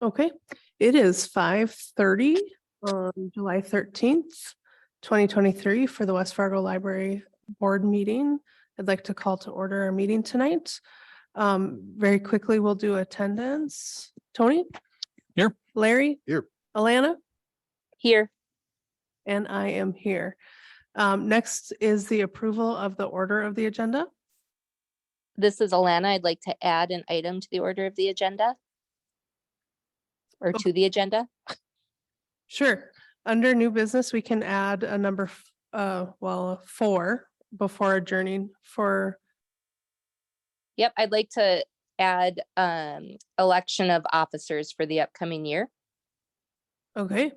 Okay, it is 5:30 on July 13th, 2023 for the West Fargo Library Board meeting. I'd like to call to order our meeting tonight. Very quickly, we'll do attendance. Tony? Here. Larry? Here. Alana? Here. And I am here. Next is the approval of the order of the agenda. This is Alana. I'd like to add an item to the order of the agenda. Or to the agenda. Sure. Under new business, we can add a number, 4 before adjourning for, Yep, I'd like to add election of officers for the upcoming year. okay,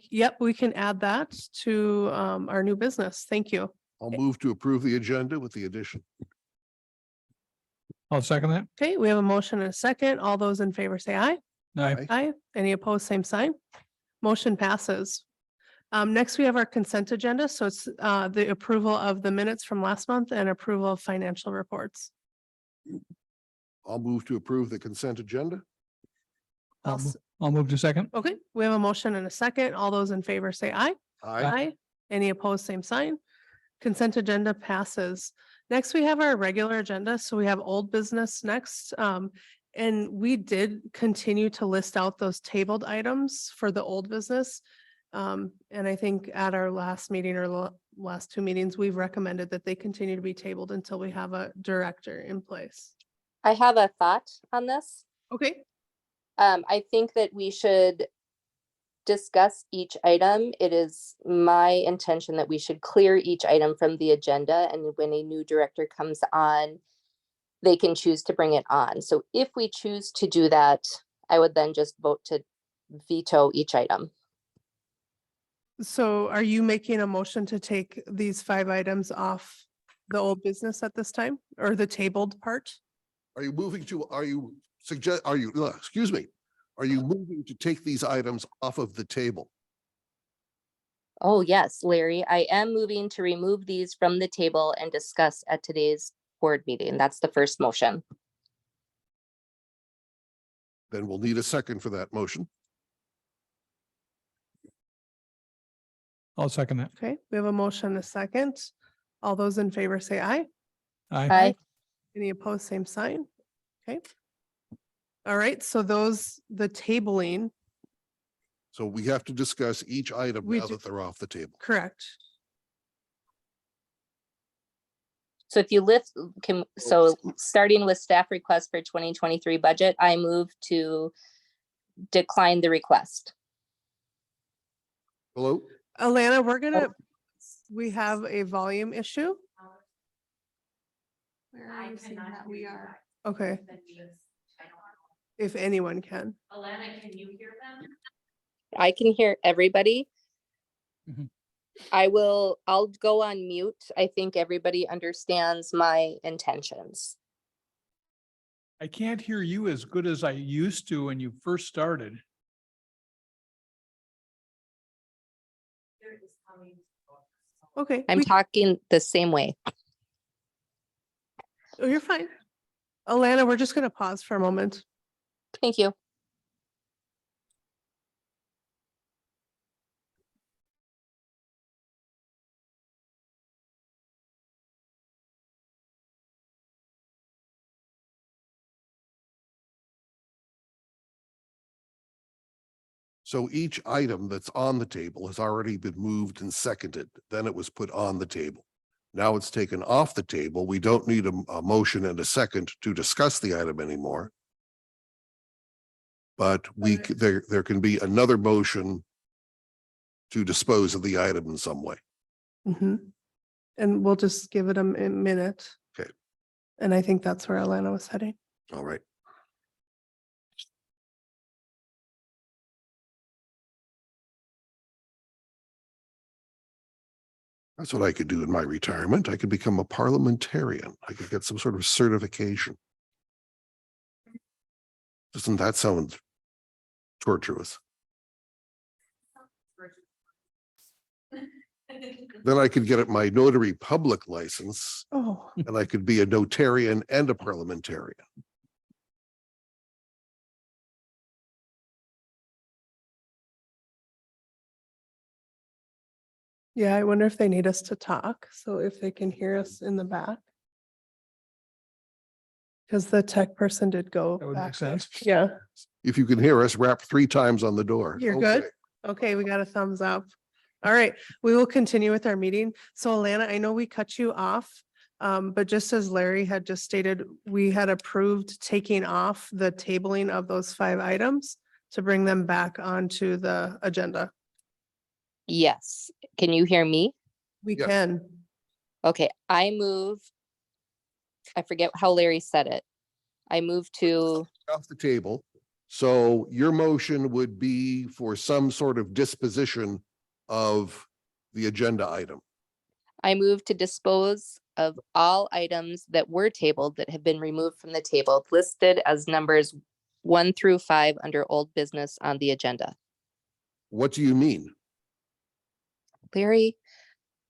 yep, we can add that to our new business. Thank you. I'll move to approve the agenda with the addition. I'll second that. Okay, we have a motion and a second. All those in favor say aye. Aye. Aye. Any opposed, same sign. Motion passes. Next, we have our consent agenda. So it's the approval of the minutes from last month and approval of financial reports. I'll move to approve the consent agenda. I'll move to second. Okay, we have a motion and a second. All those in favor say aye. Aye. Any opposed, same sign. Consent agenda passes. Next, we have our regular agenda. So we have old business next. And we did continue to list out those tabled items for the old business. And I think at our last meeting or last 2 meetings, we've recommended that they continue to be tabled until we have a director in place. I have a thought on this. Okay, I think that we should discuss each item. It is my intention that we should clear each item from the agenda, and when a new director comes on, they can choose to bring it on. So if we choose to do that, I would then just vote to veto each item. so are you making a motion to take these 5 items off the old business at this time, or the tabled part? Are you moving to, are you moving to take these items off of the table? Oh, yes, Larry, I am moving to remove these from the table and discuss at today's board meeting. That's the first motion. Then we'll need a second for that motion. I'll second that. Okay, we have a motion and a second. All those in favor say aye. Aye. Aye. Any opposed, same sign. Okay. All right, so the tabling, So we have to discuss each item We now do. that they're off the table. correct. So if you starting with staff request for 2023 budget, I move to decline the request. Hello? Alana, we have a volume issue. Where are you seeing that we are? Okay, if anyone can. Alana, can you hear them? I can hear everybody. Mhm. I'll go on mute. I think everybody understands my intentions. I can't hear you as good as I used to when you first started. Okay, I'm talking the same way. oh, you're fine. Alana, we're just gonna pause for a moment. Thank you. So each item that's on the table has already been moved and seconded. Then it was put on the table. Now it's taken off the table. We don't need a motion and a second to discuss the item anymore. But there can be another motion to dispose of the item in some way. Mhm. And we'll just give it a minute. Okay. And I think that's where Alana was heading. All right. That's what I could do in my retirement. I could become a parliamentarian. I could get some sort of certification. Doesn't that sound torturous? Then I could get my notary public license Oh, and I could be a notarian and a parliamentarian. Yeah, I wonder if they need us to talk, so if they can hear us in the back. Because the tech person did go. That would make back there. sense. Yeah, If you can hear us, rap 3 times on the door. you're good. Okay. Okay, we got a thumbs up. All right, we will continue with our meeting. So Alana, I know we cut you off. But just as Larry had just stated, we had approved taking off the tabling of those 5 items to bring them back onto the agenda. Yes. Can you hear me? We Yes. can. Okay, I forget how Larry said it. I move to, Off the table. So your motion would be for some sort of disposition of the agenda item. I move to dispose of all items that were tabled that have been removed from the table listed as numbers 1 through 5 under old business on the agenda. What do you mean? Larry,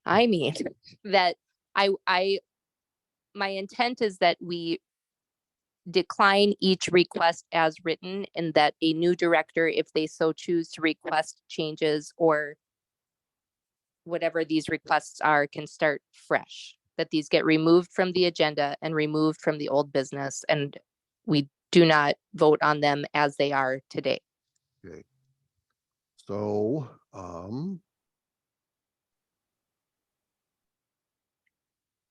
I mean that my intent is that we decline each request as written and that a new director, if they so choose to request changes or whatever these requests are, can start fresh. That these get removed from the agenda and removed from the old business, and we do not vote on them as they are today. Okay. So,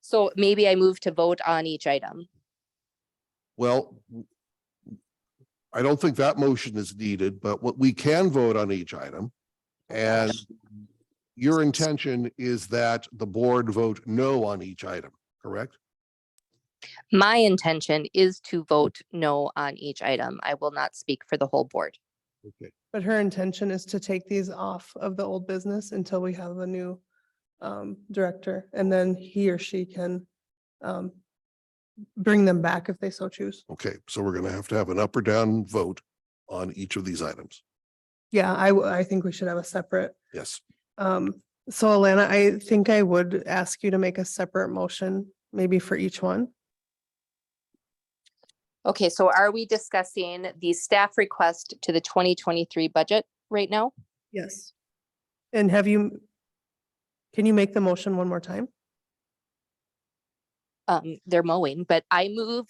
So maybe I move to vote on each item. well, I don't think that motion is needed, but what we can vote on each item. And your intention is that the board vote no on each item, correct? My intention is to vote no on each item. I will not speak for the whole board. Okay. But her intention is to take these off of the old business until we have a new director, and then he or she can bring them back if they so choose. Okay, so we're gonna have to have an up or down vote on each of these items. Yeah, I think we should have a separate. Yes. So Alana, I think I would ask you to make a separate motion, maybe for each one. Okay, so are we discussing the staff request to the 2023 budget right now? Yes. And can you make the motion one more time? They're mowing, but I move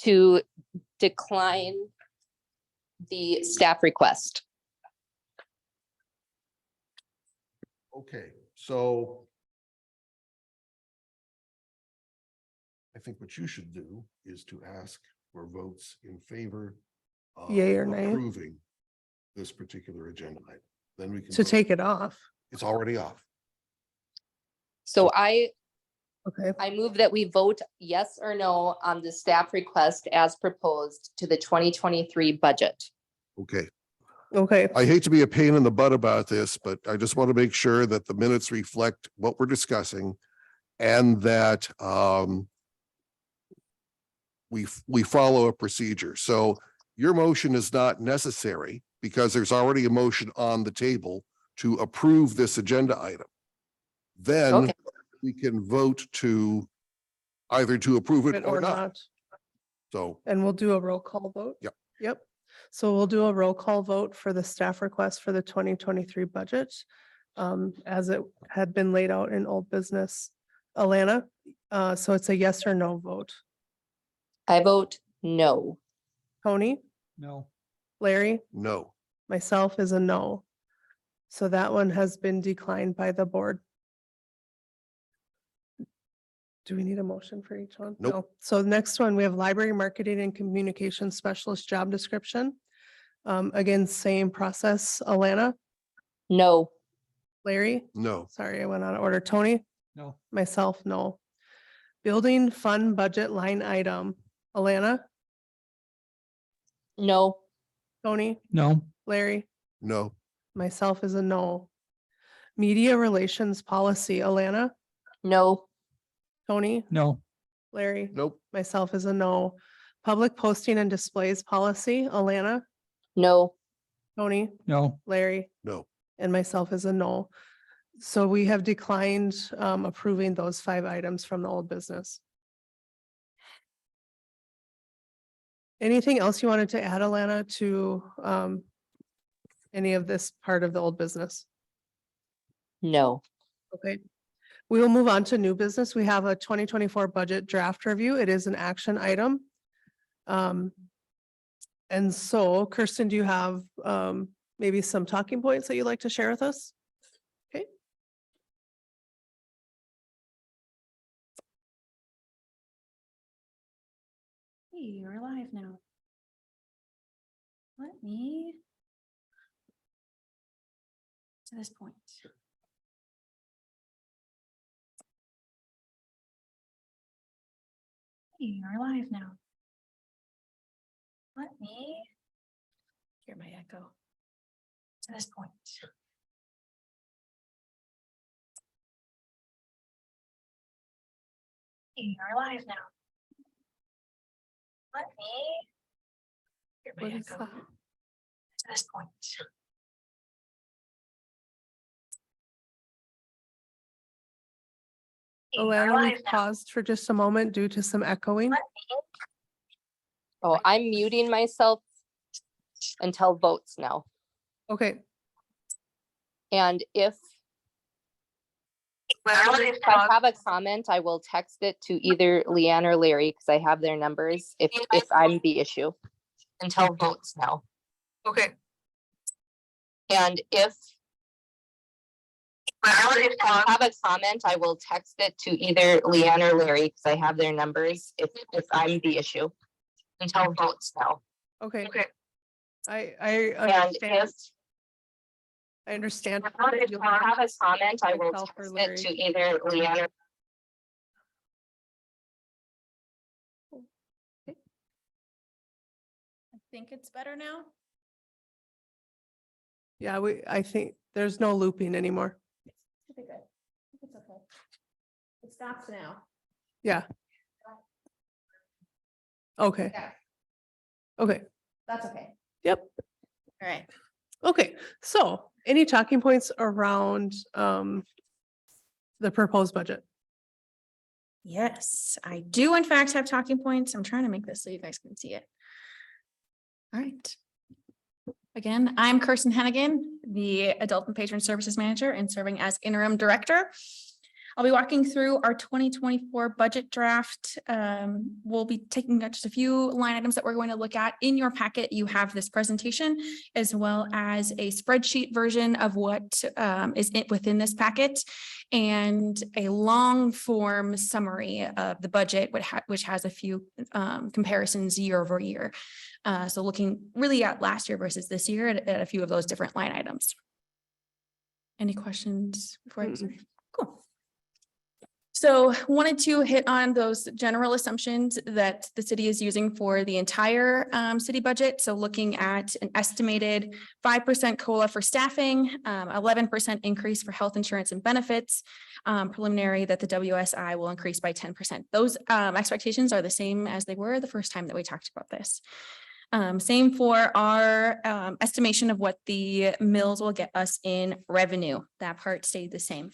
to decline the staff request. Okay, so I think what you should do is to ask for votes in favor of Yay or nay? approving this particular agenda item. Then we can. To vote. take it off. It's already off. So I Okay, move that we vote yes or no on the staff request as proposed to the 2023 budget. Okay. okay. I hate to be a pain in the butt about this, but I just want to make sure that the minutes reflect what we're discussing and that we follow a procedure. So your motion is not necessary because there's already a motion on the table to approve this agenda item. Then Okay. we can vote to either to approve it or not. So, And we'll do a roll call vote? Yep. Yep. So we'll do a roll call vote for the staff request for the 2023 budget. As it had been laid out in old business. Alana, so it's a yes or no vote. I vote no. Tony, No. Larry, no. myself is a no. So that one has been declined by the board. Do we need a motion for each one? Nope. No. So the next one, we have library marketing and communication specialist job description. Again, same process. Alana, No. Larry, No. sorry, I went out of order. Tony, No. myself, no. Building fund budget line item. Alana, No. Tony, No. Larry, No. myself is a no. Media relations policy. Alana, No. Tony, No. Larry, Nope. myself is a no. Public posting and displays policy. Alana, No. Tony, No. Larry, No. and myself is a no. So we have declined approving those 5 items from the old business. Anything else you wanted to add, Alana, to any of this part of the old business? No. Okay. We will move on to new business. We have a 2024 budget draft review. It is an action item. And so Kirsten, do you have maybe some talking points that you'd like to share with us? Okay. Hey, you're live now. Let me to this point. Hey, you're live now. Let me hear my echo to this point. Hey, you're live now. Let me hear my What is echo that? to this point. Hey, you're Alana, we live now. paused for just a moment due to some echoing. Let me Oh, I'm muting myself until votes now. Okay. And if Well, if I have a comment, I will text it to either Leanne or Larry because I have their numbers if I'm the issue. Until votes now. Okay. And if I have a comment, I will text it to either Leanne or Larry because I have their numbers if I'm the issue. Until votes now. Okay. Okay. I And understand. if I understand. if I have a comment, I will Myself or text it Larry. to either Leanne or I think it's better now. Yeah, I think there's no looping anymore. Okay, good. It's okay. It stops now. Yeah. Okay. Yeah. Okay. That's okay. Yep. All right. Okay. So any talking points around the proposed budget? Yes, I do in fact have talking points. I'm trying to make this so you guys can see it. All right. Again, I'm Kirsten Hennigan, the Adult and Patron Services Manager and serving as interim director. I'll be walking through our 2024 budget draft. We'll be taking just a few line items that we're going to look at. In your packet, you have this presentation as well as a spreadsheet version of what is within this packet and a long form summary of the budget, which has a few comparisons year over year. So looking really at last year versus this year at a few of those different line items. Any questions before I start? Cool. So wanted to hit on those general assumptions that the city is using for the entire city budget. So looking at an estimated 5% COLA for staffing, 11% increase for health insurance and benefits, preliminary that the WSI will increase by 10%. Those expectations are the same as they were the first time that we talked about this. Same for our estimation of what the mills will get us in revenue. That part stayed the same.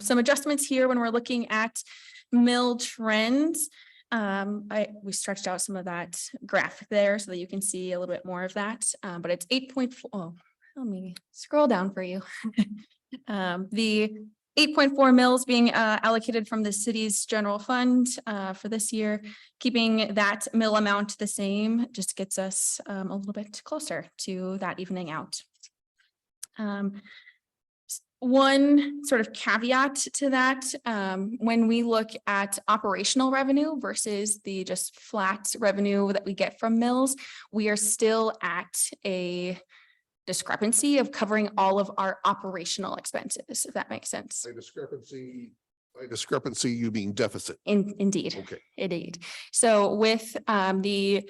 Some adjustments here when we're looking at mill trends. We stretched out some of that graph there so that you can see a little bit more of that, but it's 8.4. Oh, let me scroll down for you. The 8.4 mills being allocated from the city's general fund for this year, keeping that mill amount the same just gets us a little bit closer to that evening out. One sort of caveat to that, when we look at operational revenue versus the just flat revenue that we get from mills, we are still at a discrepancy of covering all of our operational expenses, if that makes sense. By discrepancy, you mean deficit. Indeed. Okay. Indeed. So with the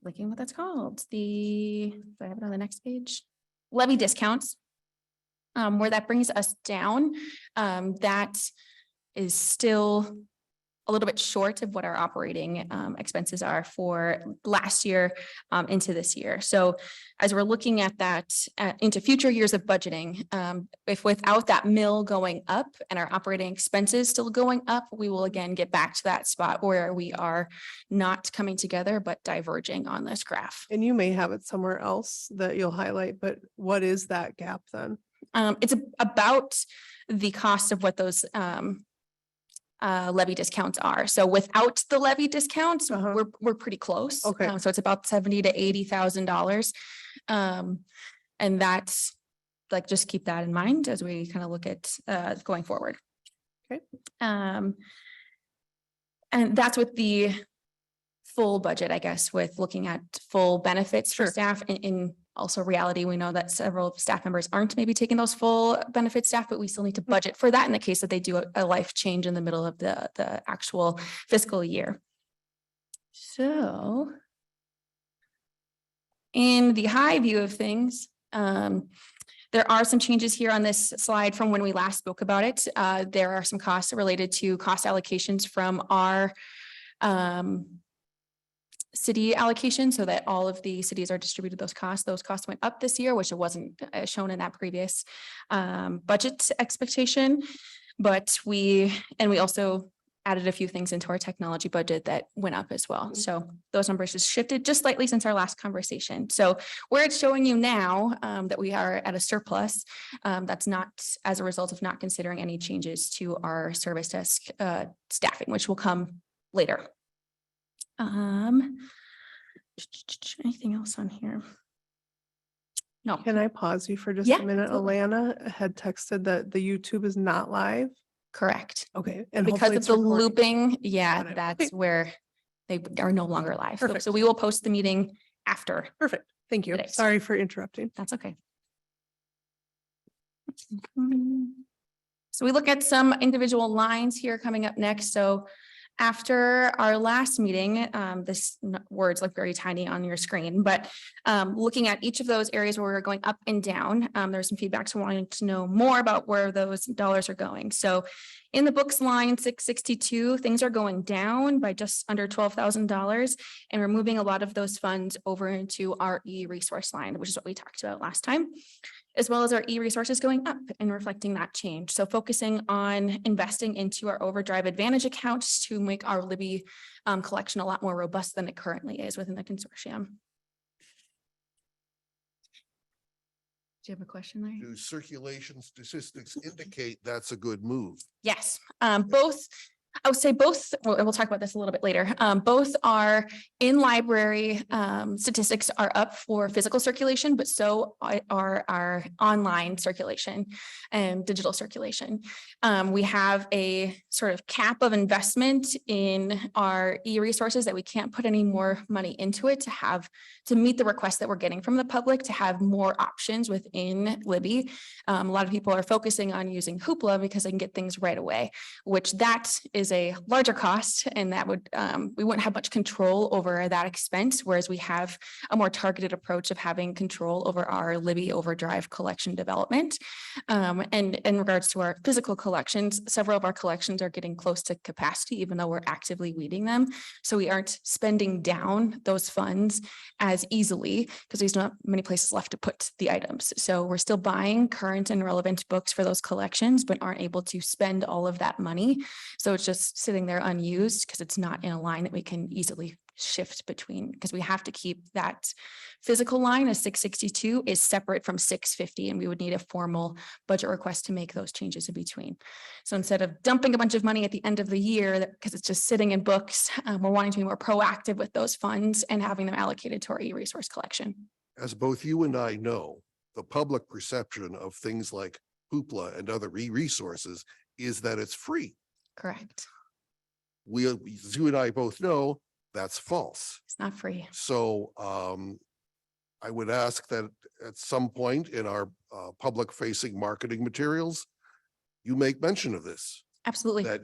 looking what that's called, do I have it on the next page? Levy discounts, where that brings us down, that is still a little bit short of what our operating expenses are for last year into this year. So as we're looking at that into future years of budgeting, if without that mill going up and our operating expenses still going up, we will again get back to that spot where we are not coming together, but diverging on this graph. And you may have it somewhere else that you'll highlight, but what is that gap then? It's about the cost of what those levy discounts are. So without the levy discounts, Uh-huh. we're pretty close. Okay. So it's about $70,000 to $80,000. And that's like, just keep that in mind as we kind of look at going forward. Okay. And that's with the full budget, I guess, with looking at full benefits for Sure. staff. In also reality, we know that several staff members aren't maybe taking those full benefit staff, but we still need to budget for that in the case that they do a life change in the middle of the actual fiscal year. So in the high view of things, there are some changes here on this slide from when we last spoke about it. There are some costs related to cost allocations from our city allocation, so that all of the cities are distributed those costs. Those costs went up this year, which it wasn't shown in that previous budget expectation. But we also added a few things into our technology budget that went up as well. So those numbers just shifted just slightly since our last conversation. So where it's showing you now that we are at a surplus, that's not as a result of not considering any changes to our service desk staffing, which will come later. Anything else on here? No. Can I pause you for just Yeah, a minute? absolutely. Alana had texted that the YouTube is not live. Correct. Okay. And Because hopefully of it's the recording. looping, yeah, Got it. that's Okay. where they are no longer live. So- Perfect. So we will post the meeting after. Perfect. Thank you. It is. Sorry for interrupting. That's okay. So we look at some individual lines here coming up next. So after our last meeting, words look very tiny on your screen, but looking at each of those areas where we're going up and down, there's some feedback to wanting to know more about where those dollars are going. So in the books line 662, things are going down by just under $12,000, and we're moving a lot of those funds over into our e-resource line, which is what we talked about last time, as well as our e-resources going up and reflecting that change. So focusing on investing into our Overdrive Advantage accounts to make our Libby collection a lot more robust than it currently is within the consortium. Do you have a question, Larry? Do circulation statistics indicate that's a good move? Yes, both. I would say both, we'll talk about this a little bit later. Both are in library statistics are up for physical circulation, but so are our online circulation and digital circulation. We have a sort of cap of investment in our e-resources that we can't put any more money into it to meet the requests that we're getting from the public to have more options within Libby. A lot of people are focusing on using Hoopla because they can get things right away, which that is a larger cost, and that would we wouldn't have much control over that expense, whereas we have a more targeted approach of having control over our Libby Overdrive collection development. And in regards to our physical collections, several of our collections are getting close to capacity, even though we're actively weeding them. So we aren't spending down those funds as easily because there's not many places left to put the items. So we're still buying current and relevant books for those collections, but aren't able to spend all of that money. So it's just sitting there unused because it's not in a line that we can easily shift between, because we have to keep that physical line as 662 is separate from 650, and we would need a formal budget request to make those changes in between. So instead of dumping a bunch of money at the end of the year because it's just sitting in books, we're wanting to be more proactive with those funds and having them allocated to our e-resource collection. As both you and I know, the public perception of things like Hoopla and other e-resources is that it's free. Correct. You and I both know that's false. It's not free. So I would ask that at some point in our public facing marketing materials, you make mention of this, Absolutely. that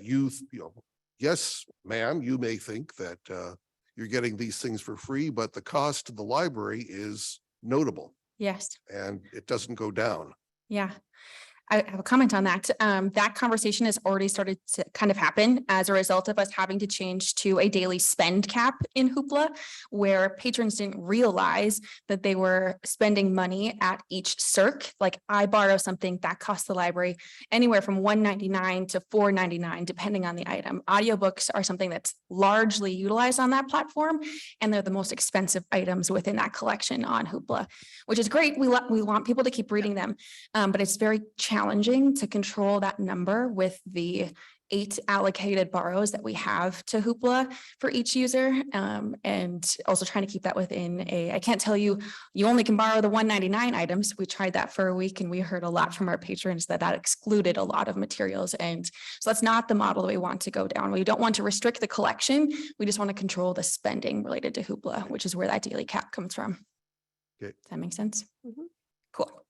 yes, ma'am, you may think that you're getting these things for free, but the cost to the library is notable Yes. and it doesn't go down. Yeah. I have a comment on that. That conversation has already started to kind of happen as a result of us having to change to a daily spend cap in Hoopla, where patrons didn't realize that they were spending money at each circ. Like I borrow something that costs the library anywhere from $1.99 to $4.99, depending on the item. Audiobooks are something that's largely utilized on that platform, and they're the most expensive items within that collection on Hoopla, which is great. We want people to keep reading them, but it's very challenging to control that number with the 8 allocated borrows that we have to Hoopla for each user. And also trying to keep that within I can't tell you, you only can borrow the $1.99 items. We tried that for a week and we heard a lot from our patrons that excluded a lot of materials. And so that's not the model that we want to go down. We don't want to restrict the collection. We just want to control the spending related to Hoopla, which is where that daily cap comes from. Okay. Does that make sense? Mhm. Cool.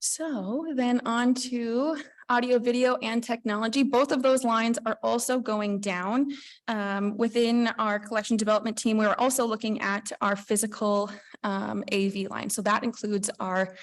So then on to audio, video, and technology. Both of those lines are also going down. Within our collection development team, we're also looking at our physical AV line. So that includes our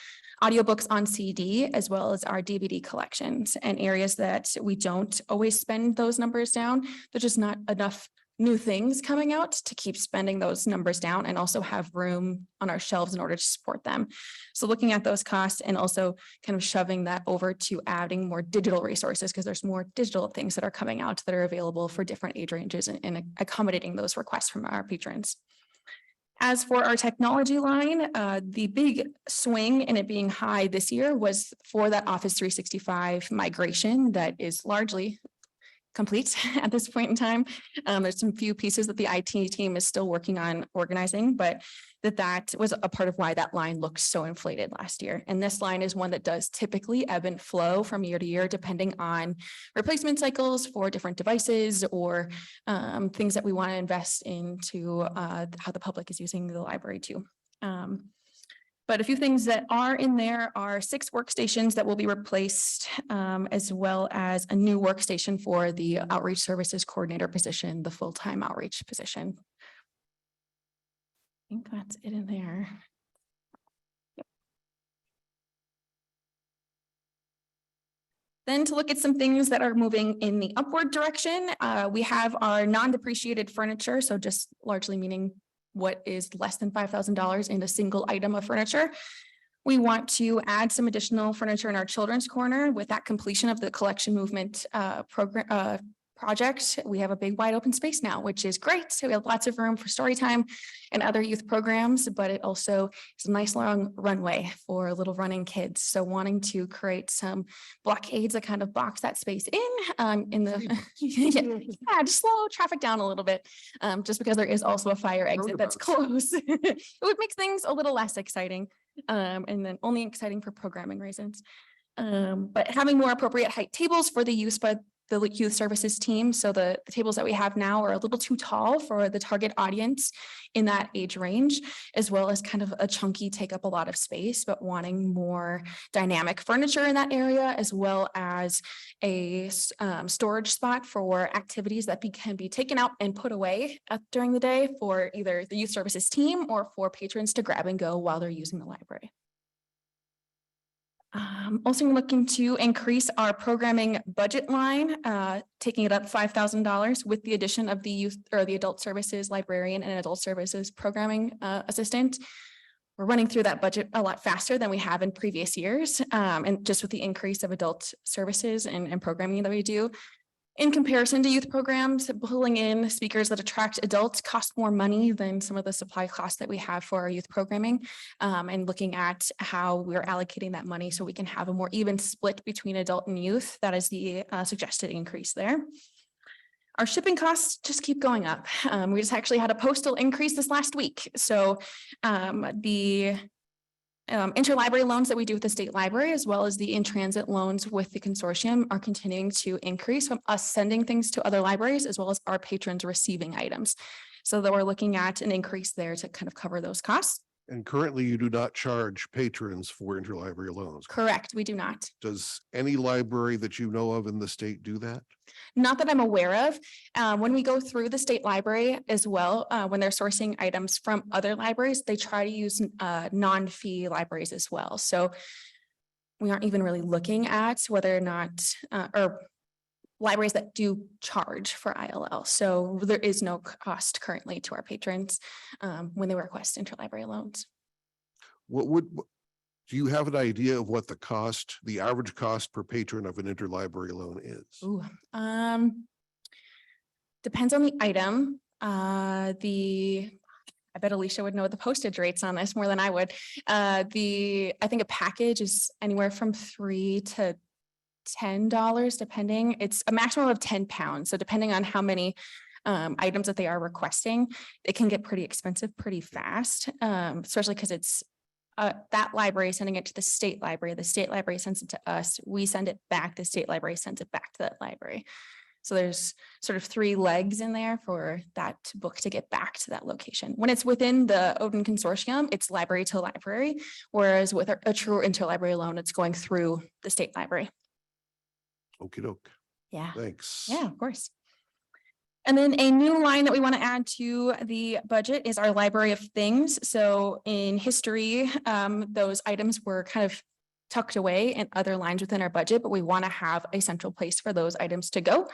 audiobooks on CD as well as our DVD collections, and areas that we don't always spend those numbers down. There's just not enough new things coming out to keep spending those numbers down and also have room on our shelves in order to support them. So looking at those costs and also kind of shoving that over to adding more digital resources, because there's more digital things that are coming out that are available for different age ranges, and accommodating those requests from our patrons. As for our technology line, the big swing in it being high this year was for that Office 365 migration that is largely complete at this point in time. There's some few pieces that the IT team is still working on organizing, but that was a part of why that line looked so inflated last year. And this line is one that does typically ebb and flow from year to year, depending on replacement cycles for different devices or things that we want to invest into how the public is using the library too. But a few things that are in there are 6 workstations that will be replaced, as well as a new workstation for the outreach services coordinator position, the full-time outreach position. I think that's it in there. Yep. Then to look at some things that are moving in the upward direction, we have our non-depreciated furniture. So just largely meaning what is less than $5,000 in a single item of furniture. We want to add some additional furniture in our children's corner with that completion of the collection movement project. We have a big wide open space now, which is great. So we have lots of room for story time and other youth programs, but it also is a nice long runway for little running kids. So wanting to create some blockades that kind of box that space in the yeah, just slow traffic down a little bit, just because there is also a fire exit that's close. It would make things a little less exciting, and then only exciting for programming reasons. But having more appropriate height tables for the use by the youth services team. So the tables that we have now are a little too tall for the target audience in that age range, as well as kind of a chunky, take up a lot of space, but wanting more dynamic furniture in that area, as well as a storage spot for activities that can be taken out and put away during the day for either the youth services team or for patrons to grab and go while they're using the library. Also looking to increase our programming budget line, taking it up $5,000 with the addition of the youth or the adult services librarian and adult services programming assistant. We're running through that budget a lot faster than we have in previous years. And just with the increase of adult services and programming that we do. In comparison to youth programs, pulling in speakers that attract adults cost more money than some of the supply costs that we have for our youth programming, and looking at how we're allocating that money so we can have a more even split between adult and youth. That is the suggested increase there. Our shipping costs just keep going up. We just actually had a postal increase this last week. So the interlibrary loans that we do with the state library, as well as the in-transit loans with the consortium, are continuing to increase from us sending things to other libraries, as well as our patrons receiving items. So that we're looking at an increase there to kind of cover those costs. And currently you do not charge patrons for interlibrary loans. Correct, we do not. Does any library that you know of in the state do that? Not that I'm aware of. When we go through the state library as well, when they're sourcing items from other libraries, they try to use non-fee libraries as well. So we aren't even really looking at whether or not, or libraries that do charge for ILL. So there is no cost currently to our patrons when they request interlibrary loans. Do you have an idea of what the average cost per patron of an interlibrary loan is? Ooh, depends on the item. I bet Alicia would know the postage rates on this more than I would. I think a package is anywhere from $3 to $10, depending. It's a maximum of 10 pounds. So depending on how many items that they are requesting, it can get pretty expensive pretty fast, especially because it's that library sending it to the state library sends it to us, we send it back, the state library sends it back to that library. So there's sort of 3 legs in there for that book to get back to that location. When it's within the Odin Consortium, it's library to library, whereas with a true interlibrary loan, it's going through the state library. Okie doke. Yeah. Thanks. Yeah, of course. And then a new line that we want to add to the budget is our library of things. So in history, those items were kind of tucked away in other lines within our budget, but we want to have a central place for those items to go.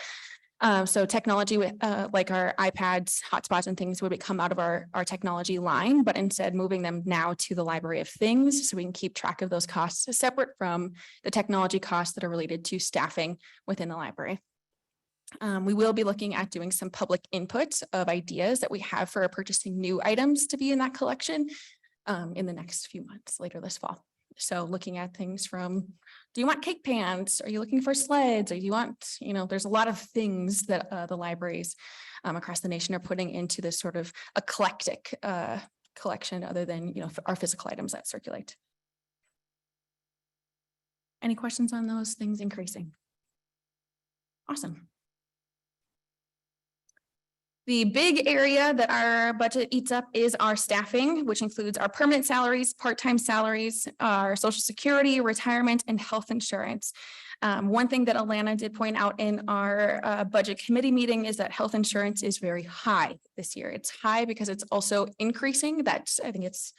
So technology with like our iPads, hotspots and things would come out of our technology line, but instead moving them now to the library of things so we can keep track of those costs separate from the technology costs that are related to staffing within the library. We will be looking at doing some public input of ideas that we have for purchasing new items to be in that collection in the next few months later this fall. So looking at things from, do you want cake pans? Are you looking for sleds? Or do you want, there's a lot of things that the libraries across the nation are putting into this sort of eclectic collection other than, our physical items that circulate. Any questions on those things increasing? Awesome. The big area that our budget eats up is our staffing, which includes our permanent salaries, part-time salaries, our social security, retirement, and health insurance. One thing that Alana did point out in our budget committee meeting is that health insurance is very high this year. It's high because it's also increasing. I think it's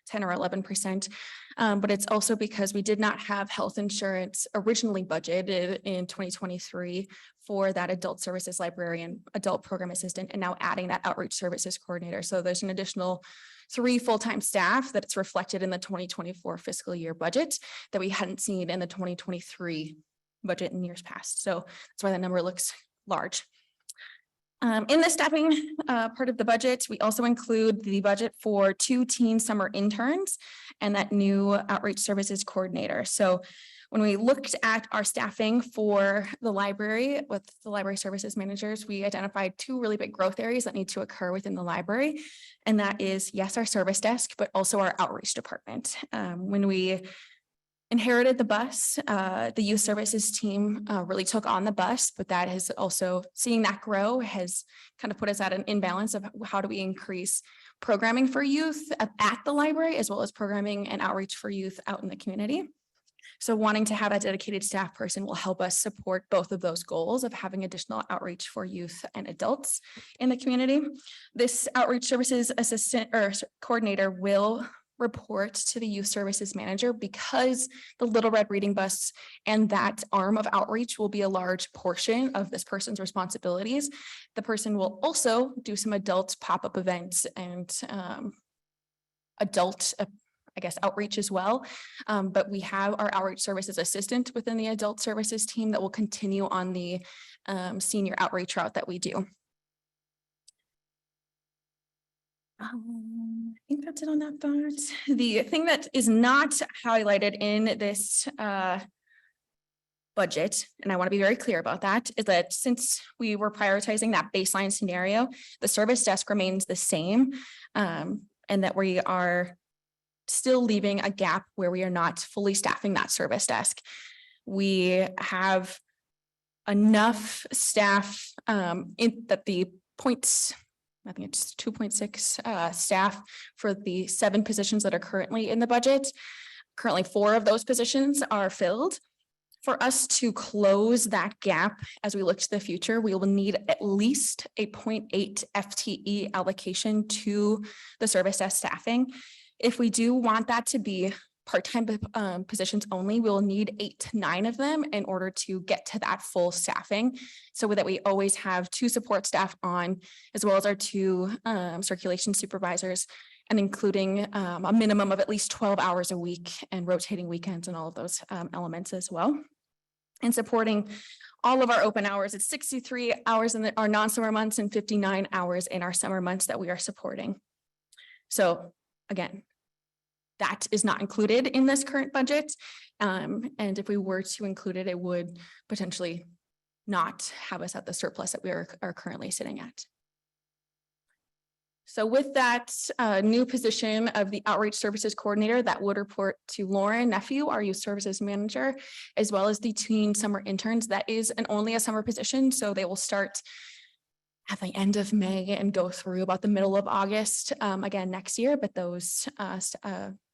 10 or 11%. But it's also because we did not have health insurance originally budgeted in 2023 for that adult services librarian, adult program assistant, and now adding that outreach services coordinator. So there's an additional 3 full-time staff that's reflected in the 2024 fiscal year budget that we hadn't seen in the 2023 budget in years past. So that's why the number looks large. In the staffing part of the budget, we also include the budget for 2 teen summer interns and that new outreach services coordinator. So when we looked at our staffing for the library with the library services managers, we identified 2 really big growth areas that need to occur within the library. And that is, yes, our service desk, but also our outreach department. When we inherited the bus, the youth services team really took on the bus, but that has also, seeing that grow has kind of put us at an imbalance of how do we increase programming for youth at the library, as well as programming and outreach for youth out in the community. So wanting to have a dedicated staff person will help us support both of those goals of having additional outreach for youth and adults in the community. This outreach services assistant or coordinator will report to the youth services manager because the Little Red Reading Bus and that arm of outreach will be a large portion of this person's responsibilities. The person will also do some adult pop-up events and adult, outreach as well. But we have our outreach services assistant within the adult services team that will continue on the senior outreach route that we do. I think that's it on that part. The thing that is not highlighted in this budget, and I want to be very clear about that, is that since we were prioritizing that baseline scenario, the service desk remains the same, and that we are still leaving a gap where we are not fully staffing that service desk. We have enough staff that the points I think it's 2.6 staff for the 7 positions that are currently in the budget. Currently, 4 of those positions are filled. For us to close that gap as we look to the future, we will need at least a 0.8 FTE allocation to the service desk staffing. If we do want that to be part-time positions only, we'll need 8 to 9 of them in order to get to that full staffing, so that we always have 2 support staff on, as well as our 2 circulation supervisors, and including a minimum of at least 12 hours a week and rotating weekends and all of those elements as well. And supporting all of our open hours, it's 63 hours in our non-summer months and 59 hours in our summer months that we are supporting. So again, that is not included in this current budget. And if we were to include it, it would potentially not have us at the surplus that we are currently sitting at. So with that new position of the outreach services coordinator, that would report to Lauren Nephew, our youth services manager, as well as the teen summer interns. That is only a summer position, so they will start at the end of May and go through about the middle of August again next year. But those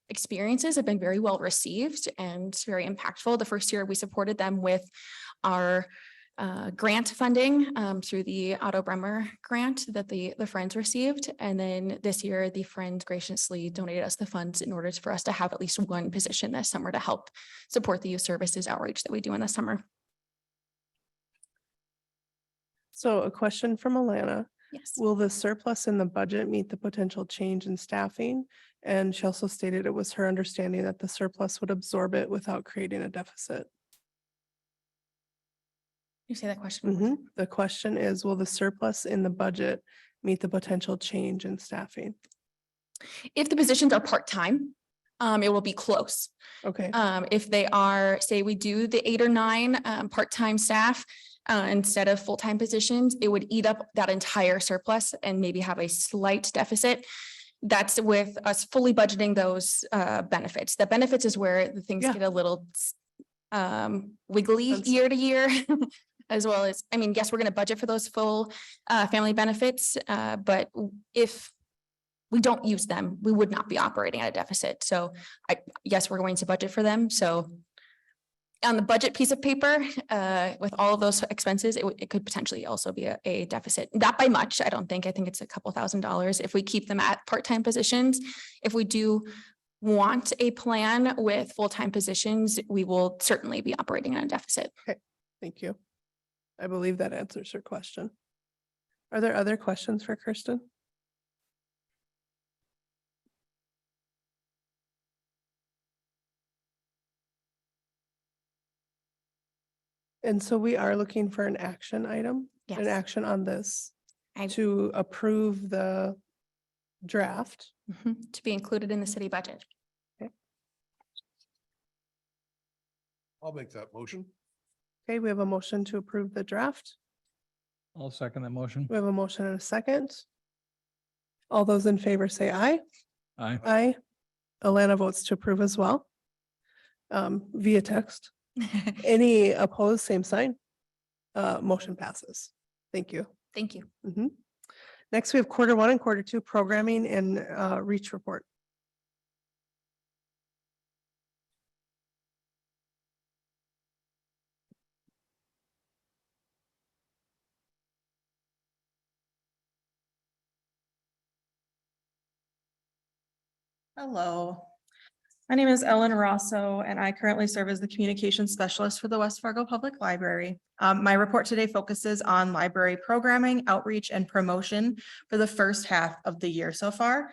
experiences have been very well received and very impactful. The first year we supported them with our grant funding through the Otto Bremer grant that the Friends received. And then this year, the Friends graciously donated us the funds in order for us to have at least 1 position this summer to help support the youth services outreach that we do in the summer. So a question from Alana. Yes. Will the surplus in the budget meet the potential change in staffing? And she also stated it was her understanding that the surplus would absorb it without creating a deficit. You say that question? one more time? The question is, will the surplus in the budget meet the potential change in staffing? If the positions are part-time, it will be close. Okay, If they are, say we do the 8 or 9 part-time staff instead of full-time positions, it would eat up that entire surplus and maybe have a slight deficit. That's with us fully budgeting those benefits. The benefits is where the things Yeah. get a little wiggly Sense. year to year. As well as, I mean, yes, we're going to budget for those full family benefits, but if we don't use them, we would not be operating at a deficit. So yes, we're going to budget for them. So on the budget piece of paper, with all of those expenses, it could potentially also be a deficit. Not by much, I don't think. I think it's a couple $1,000s if we keep them at part-time positions. If we do want a plan with full-time positions, we will certainly be operating in a deficit. thank you. I believe that answers her question. Are there other questions for Kirsten? And so we are looking for an action item, an Yes. action on this I- to approve the draft. To be included in the city budget. I'll make that motion. Okay, we have a motion to approve the draft. I'll second that motion. We have a motion and a second. All those in favor say aye. Aye. Aye. Alana votes to approve as well. Via text. Any opposed, same sign. Motion passes. Thank you. Thank you. Mhm. Next, we have Q1 and Q2 programming and reach report. Hello. My name is Ellen Rosso, and I currently serve as the communications specialist for the West Fargo Public Library. My report today focuses on library programming, outreach, and promotion for the first half of the year so far.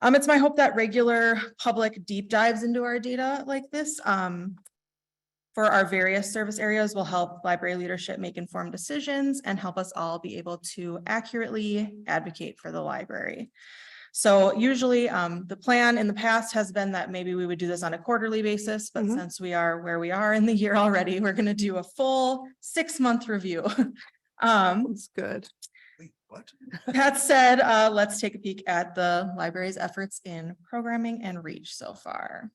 It's my hope that regular public deep dives into our data like this for our various service areas will help library leadership make informed decisions and help us all be able to accurately advocate for the library. So usually the plan in the past has been that maybe we would do this on a quarterly basis, but Mhm. since we are where we are in the year already, we're going to do a full 6-month review. That's good. Wait, what? That said, let's take a peek at the library's efforts in programming and reach so far.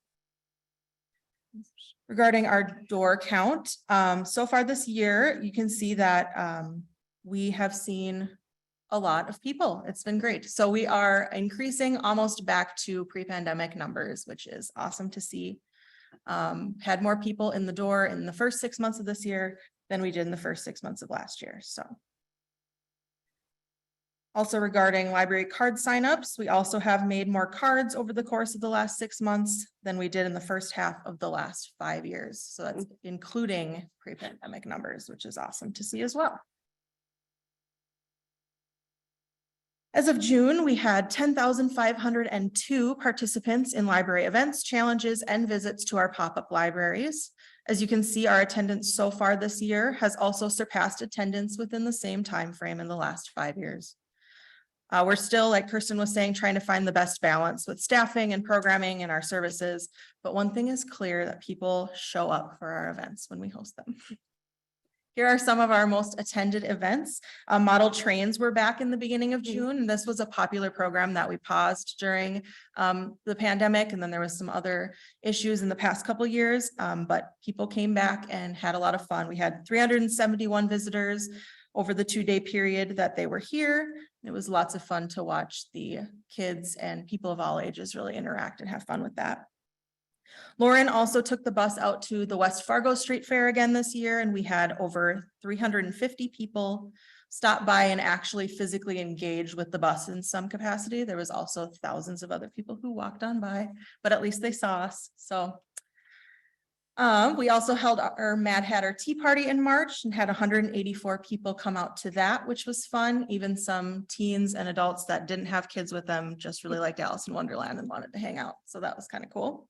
Regarding our door count, so far this year, you can see that we have seen a lot of people. It's been great. So we are increasing almost back to pre-pandemic numbers, which is awesome to see. Had more people in the door in the first 6 months of this year than we did in the first 6 months of last year. So. Also regarding library card signups, we also have made more cards over the course of the last 6 months than we did in the first half of the last 5 years. So that's including pre-pandemic numbers, which is awesome to see as well. As of June, we had 10,502 participants in library events, challenges, and visits to our pop-up libraries. As you can see, our attendance so far this year has also surpassed attendance within the same time frame in the last 5 years. We're still, like Kirsten was saying, trying to find the best balance with staffing and programming and our services. But one thing is clear, that people show up for our events when we host them. Here are some of our most attended events. Model trains were back in the beginning of June, and this was a popular program that we paused during the pandemic. And then there was some other issues in the past couple of years, but people came back and had a lot of fun. We had 371 visitors over the 2-day period that they were here. It was lots of fun to watch the kids and people of all ages really interact and have fun with that. Lauren also took the bus out to the West Fargo Street Fair again this year, and we had over 350 people stop by and actually physically engage with the bus in some capacity. There was also thousands of other people who walked on by, but at least they saw us. So we also held our Mad Hatter Tea Party in March and had 184 people come out to that, which was fun. Even some teens and adults that didn't have kids with them just really liked Alice in Wonderland and wanted to hang out. So that was kind of cool.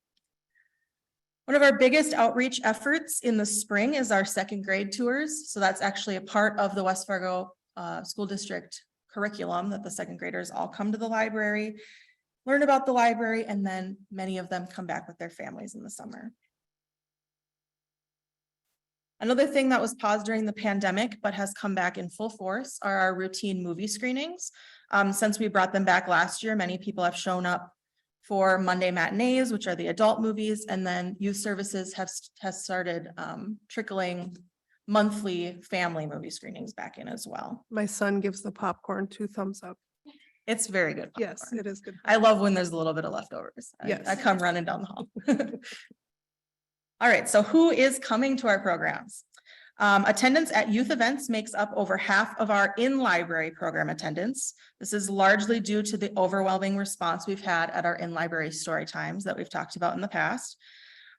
One of our biggest outreach efforts in the spring is our second grade tours. So that's actually a part of the West Fargo School District curriculum, that the second graders all come to the library, learn about the library, and then many of them come back with their families in the summer. Another thing that was paused during the pandemic but has come back in full force are our routine movie screenings. Since we brought them back last year, many people have shown up for Monday matinees, which are the adult movies, and then youth services has started trickling monthly family movie screenings back in as well. My son gives the popcorn 2 thumbs up. It's very good. Yes, popcorn. it is good. I love when there's a little bit of leftovers. Yes. I come running down the hall. All right, so who is coming to our programs? Attendance at youth events makes up over half of our in-library program attendance. This is largely due to the overwhelming response we've had at our in-library story times that we've talked about in the past.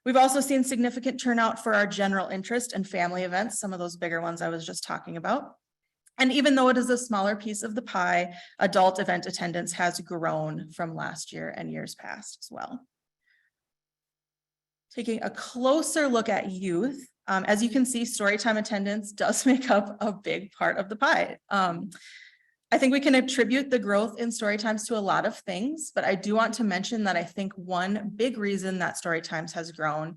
We've also seen significant turnout for our general interest and family events, some of those bigger ones I was just talking about. And even though it is a smaller piece of the pie, adult event attendance has grown from last year and years past as well. Taking a closer look at youth, as you can see, storytime attendance does make up a big part of the pie. I think we can attribute the growth in story times to a lot of things, but I do want to mention that I think one big reason that story times has grown,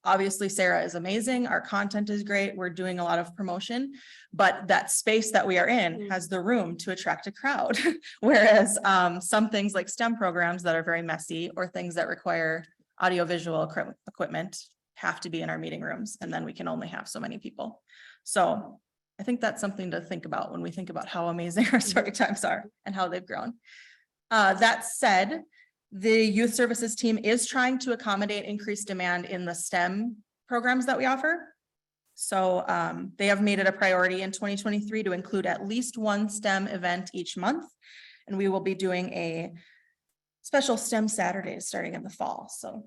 obviously Sarah is amazing, our content is great, we're doing a lot of promotion, but that space that we are in has the room to attract a crowd. Whereas some things like STEM programs that are very messy, or things that require audiovisual equipment, have to be in our meeting rooms, and then we can only have so many people. So I think that's something to think about when we think about how amazing our story times are and how they've grown. That said, the youth services team is trying to accommodate increased demand in the STEM programs that we offer. So they have made it a priority in 2023 to include at least one STEM event each month. And we will be doing a special STEM Saturdays starting in the fall. So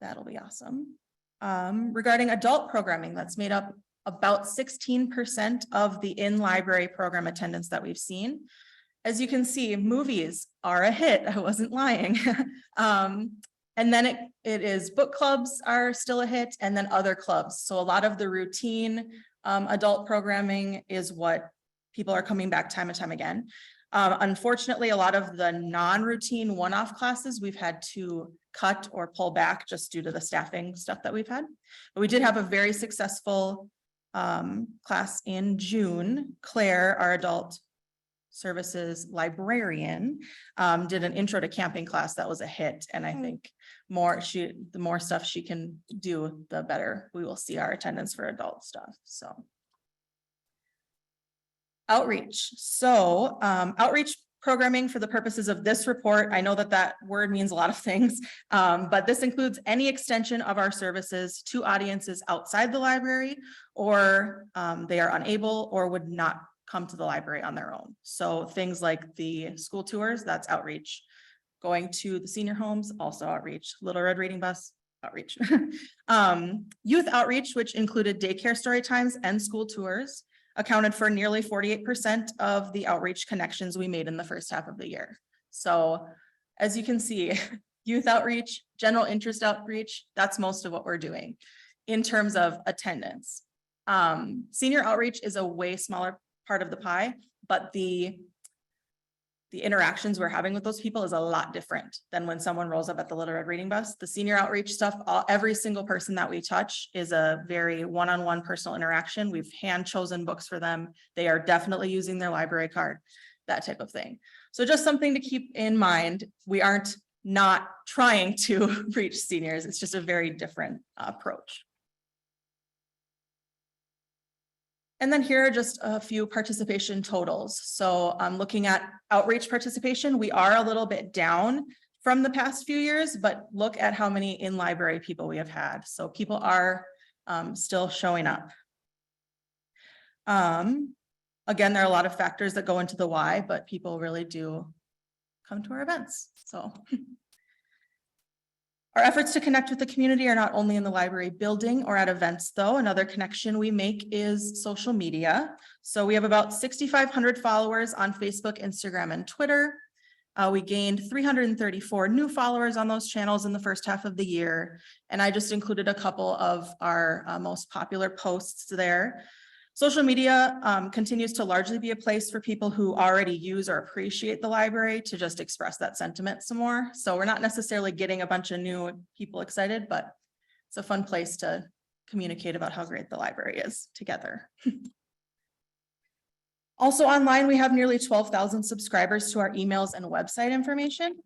that'll be awesome. Regarding adult programming, that's made up about 16% of the in-library program attendance that we've seen. As you can see, movies are a hit. I wasn't lying. And then it is book clubs are still a hit, and then other clubs. So a lot of the routine adult programming is what people are coming back time and time again. Unfortunately, a lot of the non-routine one-off classes we've had to cut or pull back just due to the staffing stuff that we've had. But we did have a very successful class in June. Claire, our adult services librarian, did an intro to camping class that was a hit. And I think the more stuff she can do, the better we will see our attendance for adult stuff. So. Outreach. So outreach programming for the purposes of this report. I know that that word means a lot of things, but this includes any extension of our services to audiences outside the library, or they are unable or would not come to the library on their own. So things like the school tours, that's outreach. Going to the senior homes, also outreach. Little Red Reading Bus, outreach. Youth outreach, which included daycare story times and school tours, accounted for nearly 48% of the outreach connections we made in the first half of the year. So as you can see, youth outreach, general interest outreach, that's most of what we're doing in terms of attendance. Senior outreach is a way smaller part of the pie, but the interactions we're having with those people is a lot different than when someone rolls up at the Little Red Reading Bus. The senior outreach stuff, every single person that we touch is a very one-on-one personal interaction. We've hand chosen books for them. They are definitely using their library card, that type of thing. So just something to keep in mind. We aren't not trying to reach seniors. It's just a very different approach. And then here are just a few participation totals. So I'm looking at outreach participation. We are a little bit down from the past few years, but look at how many in-library people we have had. So people are still showing up. Again, there are a lot of factors that go into the why, but people really do come to our events. So our efforts to connect with the community are not only in the library building or at events, though. Another connection we make is social media. So we have about 6,500 followers on Facebook, Instagram, and Twitter. We gained 334 new followers on those channels in the first half of the year. And I just included a couple of our most popular posts there. Social media continues to largely be a place for people who already use or appreciate the library to just express that sentiment some more. So we're not necessarily getting a bunch of new people excited, but it's a fun place to communicate about how great the library is together. Also online, we have nearly 12,000 subscribers to our emails and website information.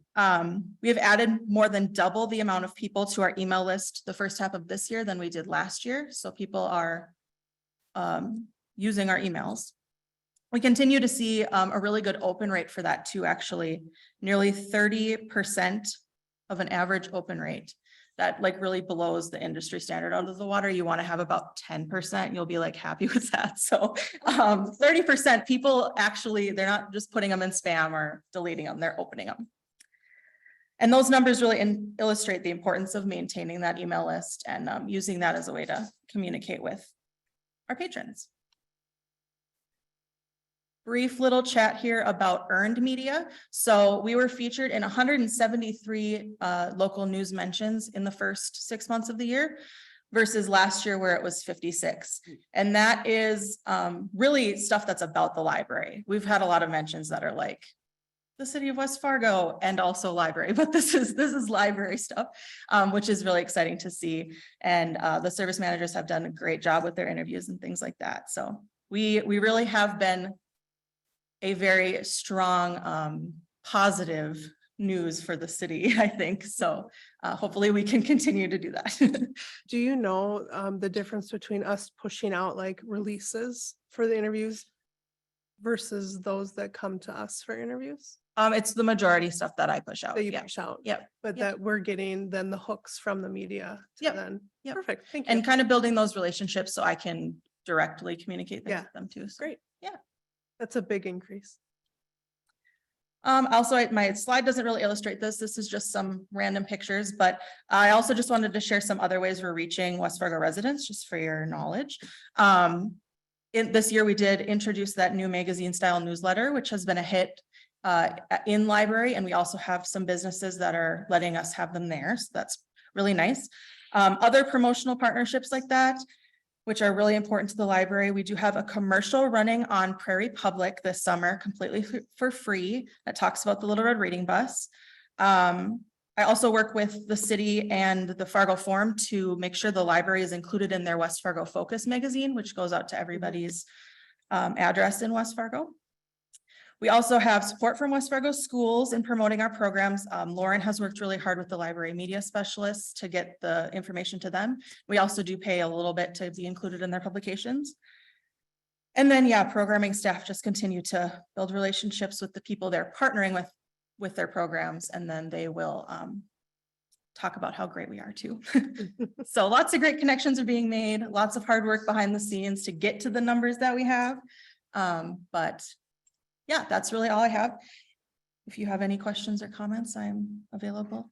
We have added more than double the amount of people to our email list the first half of this year than we did last year. So people are using our emails. We continue to see a really good open rate for that too, actually. Nearly 30% of an average open rate. That like really blows the industry standard out of the water. You want to have about 10%. You'll be like happy with that. So 30% people actually, they're not just putting them in spam or deleting them, they're opening them. And those numbers really illustrate the importance of maintaining that email list and using that as a way to communicate with our patrons. Brief little chat here about earned media. So we were featured in 173 local news mentions in the first 6 months of the year versus last year where it was 56. And that is really stuff that's about the library. We've had a lot of mentions that are like the city of West Fargo and also library, but this is library stuff, which is really exciting to see. And the service managers have done a great job with their interviews and things like that. So we really have been a very strong, positive news for the city, I think. So hopefully we can continue to do that. Do you know the difference between us pushing out like releases for the interviews versus those that come to us for interviews? It's the majority stuff that I push out. That you Yeah. push out? Yep. But Yep. that we're getting then the hooks from the media to Yep. then. Yep. Perfect, thank you. And kind of building those relationships so I can directly communicate things Yeah. with them too. So, Great. yeah. That's a big increase. Also, my slide doesn't really illustrate this. This is just some random pictures, but I also just wanted to share some other ways we're reaching West Fargo residents, just for your knowledge. In this year, we did introduce that new magazine style newsletter, which has been a hit in library. And we also have some businesses that are letting us have them there. So that's really nice. Other promotional partnerships like that, which are really important to the library. We do have a commercial running on Prairie Public this summer, completely for free, that talks about the Little Red Reading Bus. I also work with the city and the Fargo Forum to make sure the library is included in their West Fargo Focus magazine, which goes out to everybody's address in West Fargo. We also have support from West Fargo schools in promoting our programs. Lauren has worked really hard with the library media specialists to get the information to them. We also do pay a little bit to be included in their publications. And then, yeah, programming staff just continue to build relationships with the people they're partnering with their programs, and then they will talk about how great we are too. So lots of great connections are being made, lots of hard work behind the scenes to get to the numbers that we have. But yeah, that's really all I have. If you have any questions or comments, I'm available.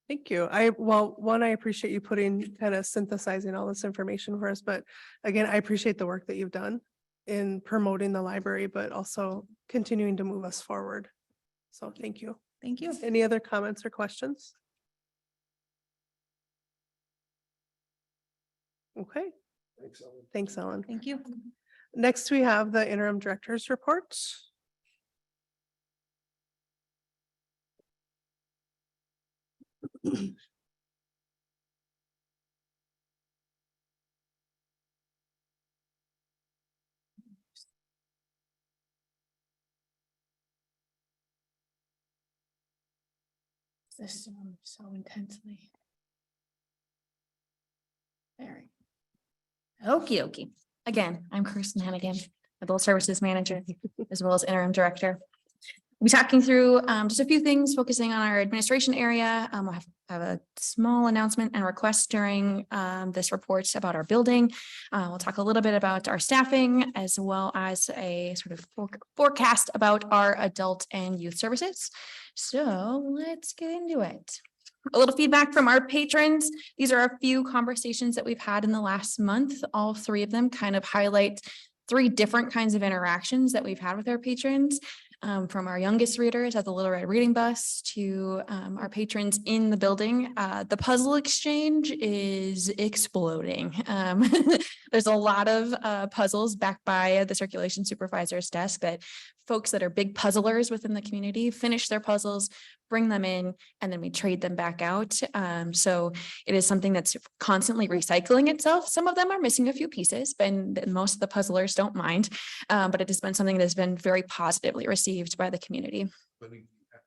Thank you. One, I appreciate you kind of synthesizing all this information for us, but again, I appreciate the work that you've done in promoting the library, but also continuing to move us forward. So thank you. Thank you. Any other comments or questions? Okay, thanks, Ellen. Thank you. Next, we have the interim director's report. This so intensely. Very. Okie dokie. Again, I'm Kirsten Hennigan, Adult Services Manager, as well as Interim Director. We'll be talking through just a few things, focusing on our administration area. We'll have a small announcement and request during this report about our building. We'll talk a little bit about our staffing, as well as a sort of forecast about our adult and youth services. So let's get into it. A little feedback from our patrons. These are a few conversations that we've had in the last month. All three of them kind of highlight three different kinds of interactions that we've had with our patrons. From our youngest readers at the Little Red Reading Bus to our patrons in the building. The puzzle exchange is exploding. There's a lot of puzzles back by the circulation supervisor's desk that folks that are big puzzlers within the community finish their puzzles, bring them in, and then we trade them back out. So it is something that's constantly recycling itself. Some of them are missing a few pieces, but most of the puzzlers don't mind. But it has been something that has been very positively received by the community.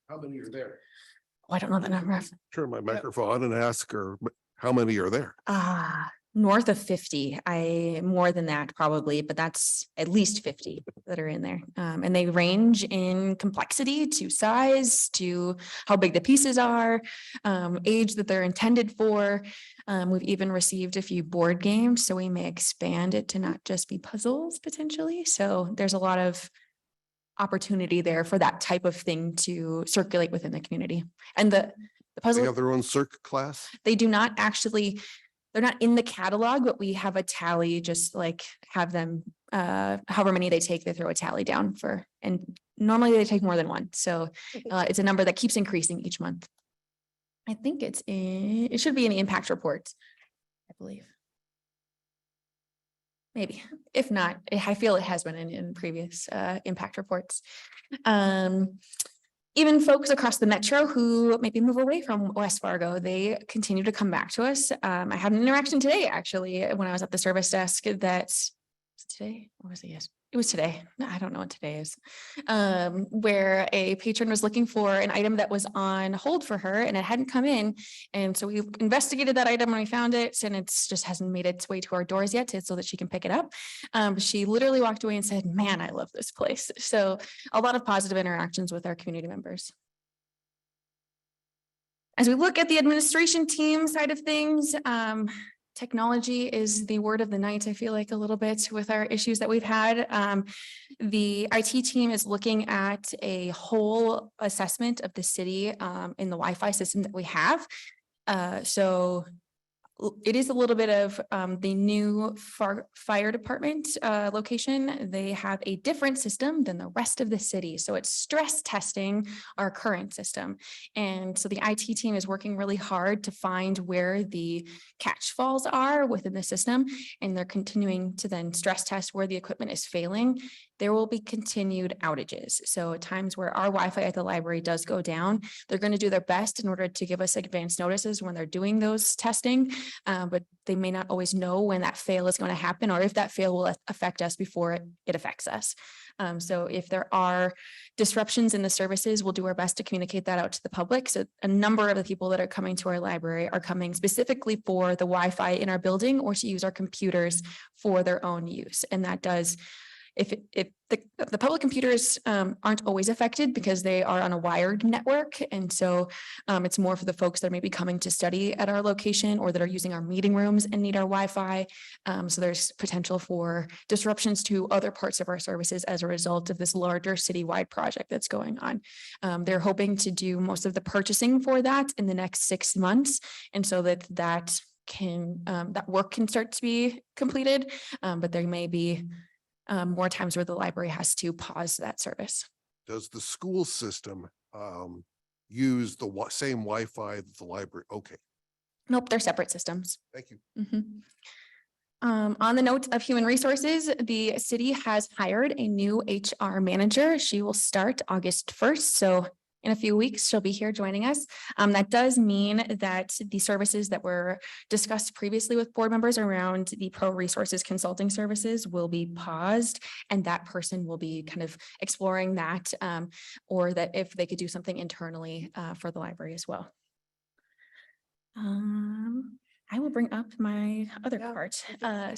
How many are there? Oh, I don't know the number. Turn my microphone and ask her, how many are there? North of 50. More than that probably, but that's at least 50 that are in there. And they range in complexity to size, to how big the pieces are, age that they're intended for. We've even received a few board games, so we may expand it to not just be puzzles potentially. So there's a lot of opportunity there for that type of thing to circulate within the community. And the They puzzle, have their own circuit class? they do not actually, they're not in the catalog, but we have a tally, just like have them, however many they take, they throw a tally down for, and normally they take more than one. So it's a number that keeps increasing each month. I think it should be in the impact report, I believe. Maybe, if not, I feel it has been in previous impact reports. Even folks across the metro who maybe move away from West Fargo, they continue to come back to us. I had an interaction today, actually, when I was at the service desk that, was it today? Or was it yesterday? It was today. No, I don't know what today is. Where a patron was looking for an item that was on hold for her and it hadn't come in. And so we investigated that item and we found it, and it's just hasn't made its way to our doors yet so that she can pick it up. She literally walked away and said, "Man, I love this place." So a lot of positive interactions with our community members. As we look at the administration team side of things, technology is the word of the night, I feel like, a little bit with our issues that we've had. The IT team is looking at a whole assessment of the city in the Wi-Fi system that we have. So it is a little bit of the new fire department location. They have a different system than the rest of the city. So it's stress testing our current system. And so the IT team is working really hard to find where the catch falls are within the system. And they're continuing to then stress test where the equipment is failing there will be continued outages. So at times where our Wi-Fi at the library does go down, they're going to do their best in order to give us advance notices when they're doing those testing. But they may not always know when that fail is going to happen or if that fail will affect us before it affects us. So if there are disruptions in the services, we'll do our best to communicate that out to the public. So a number of the people that are coming to our library are coming specifically for the Wi-Fi in our building or to use our computers for their own use. And that does, if the public computers aren't always affected because they are on a wired network. And so it's more for the folks that are maybe coming to study at our location or that are using our meeting rooms and need our Wi-Fi. So there's potential for disruptions to other parts of our services as a result of this larger citywide project that's going on. They're hoping to do most of the purchasing for that in the next 6 months. And so that work can start to be completed, but there may be more times where the library has to pause that service. Does the school system use the same Wi-Fi that the library? Okay, Nope, they're separate systems. thank you. Mhm. On the note of human resources, the city has hired a new HR manager. She will start August 1st. So in a few weeks, she'll be here joining us. That does mean that the services that were discussed previously with board members around the pro resources consulting services will be paused, and that person will be kind of exploring that, or that if they could do something internally for the library as well. I will bring up my other Yeah. part.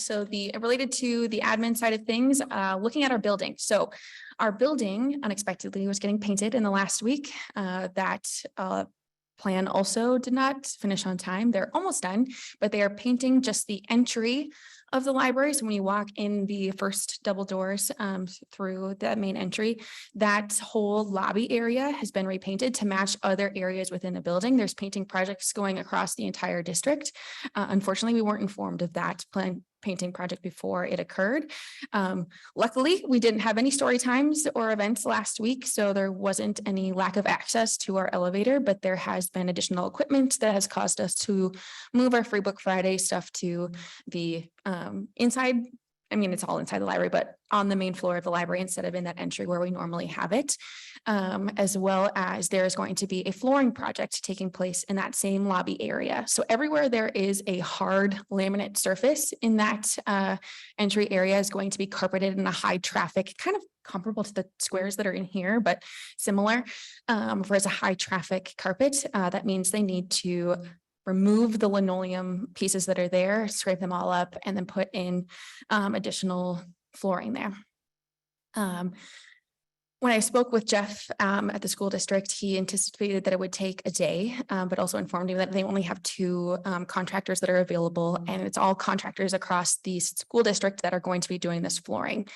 So related to the admin side of things, looking at our building. So our building unexpectedly was getting painted in the last week. That plan also did not finish on time. They're almost done, but they are painting just the entry of the library. So when you walk in the first double doors through the main entry, that whole lobby area has been repainted to match other areas within the building. There's painting projects going across the entire district. Unfortunately, we weren't informed of that painting project before it occurred. Luckily, we didn't have any story times or events last week, so there wasn't any lack of access to our elevator, but there has been additional equipment that has caused us to move our Free Book Friday stuff to the inside. I mean, it's all inside the library, but on the main floor of the library instead of in that entry where we normally have it, as well as there is going to be a flooring project taking place in that same lobby area. So everywhere there is a hard laminate surface in that entry area is going to be carpeted in a high traffic, kind of comparable to the squares that are in here, but similar. For as a high traffic carpet, that means they need to remove the linoleum pieces that are there, scrape them all up, and then put in additional flooring there. When I spoke with Jeff at the school district, he anticipated that it would take a day, but also informed me that they only have 2 contractors that are available, and it's all contractors across the school district that are going to be doing this flooring.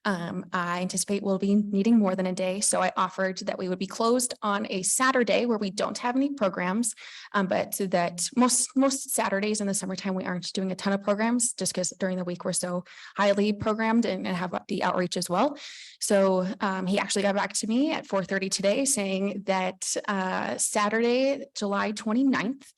I anticipate we'll be needing more than a day. So I offered that we would be closed on a Saturday where we don't have any programs, but that most Saturdays in the summertime, we aren't doing a ton of programs just because during the week we're so highly programmed and have the outreach as well. So he actually got back to me at 4:30 today saying that Saturday, July 29th,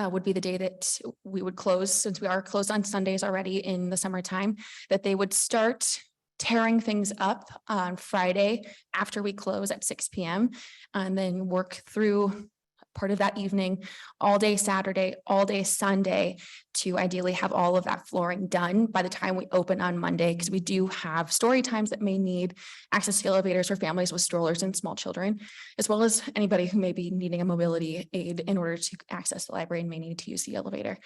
would be the day that we would close, since we are closed on Sundays already in the summertime, that they would start tearing things up on Friday after we close at 6 p.m. and then work through part of that evening, all day Saturday, all day Sunday, to ideally have all of that flooring done by the time we open on Monday, because we do have story times that may need access to elevators for families with strollers and small children, as well as anybody who may be needing a mobility aid in order to access the library and may need to use the elevator.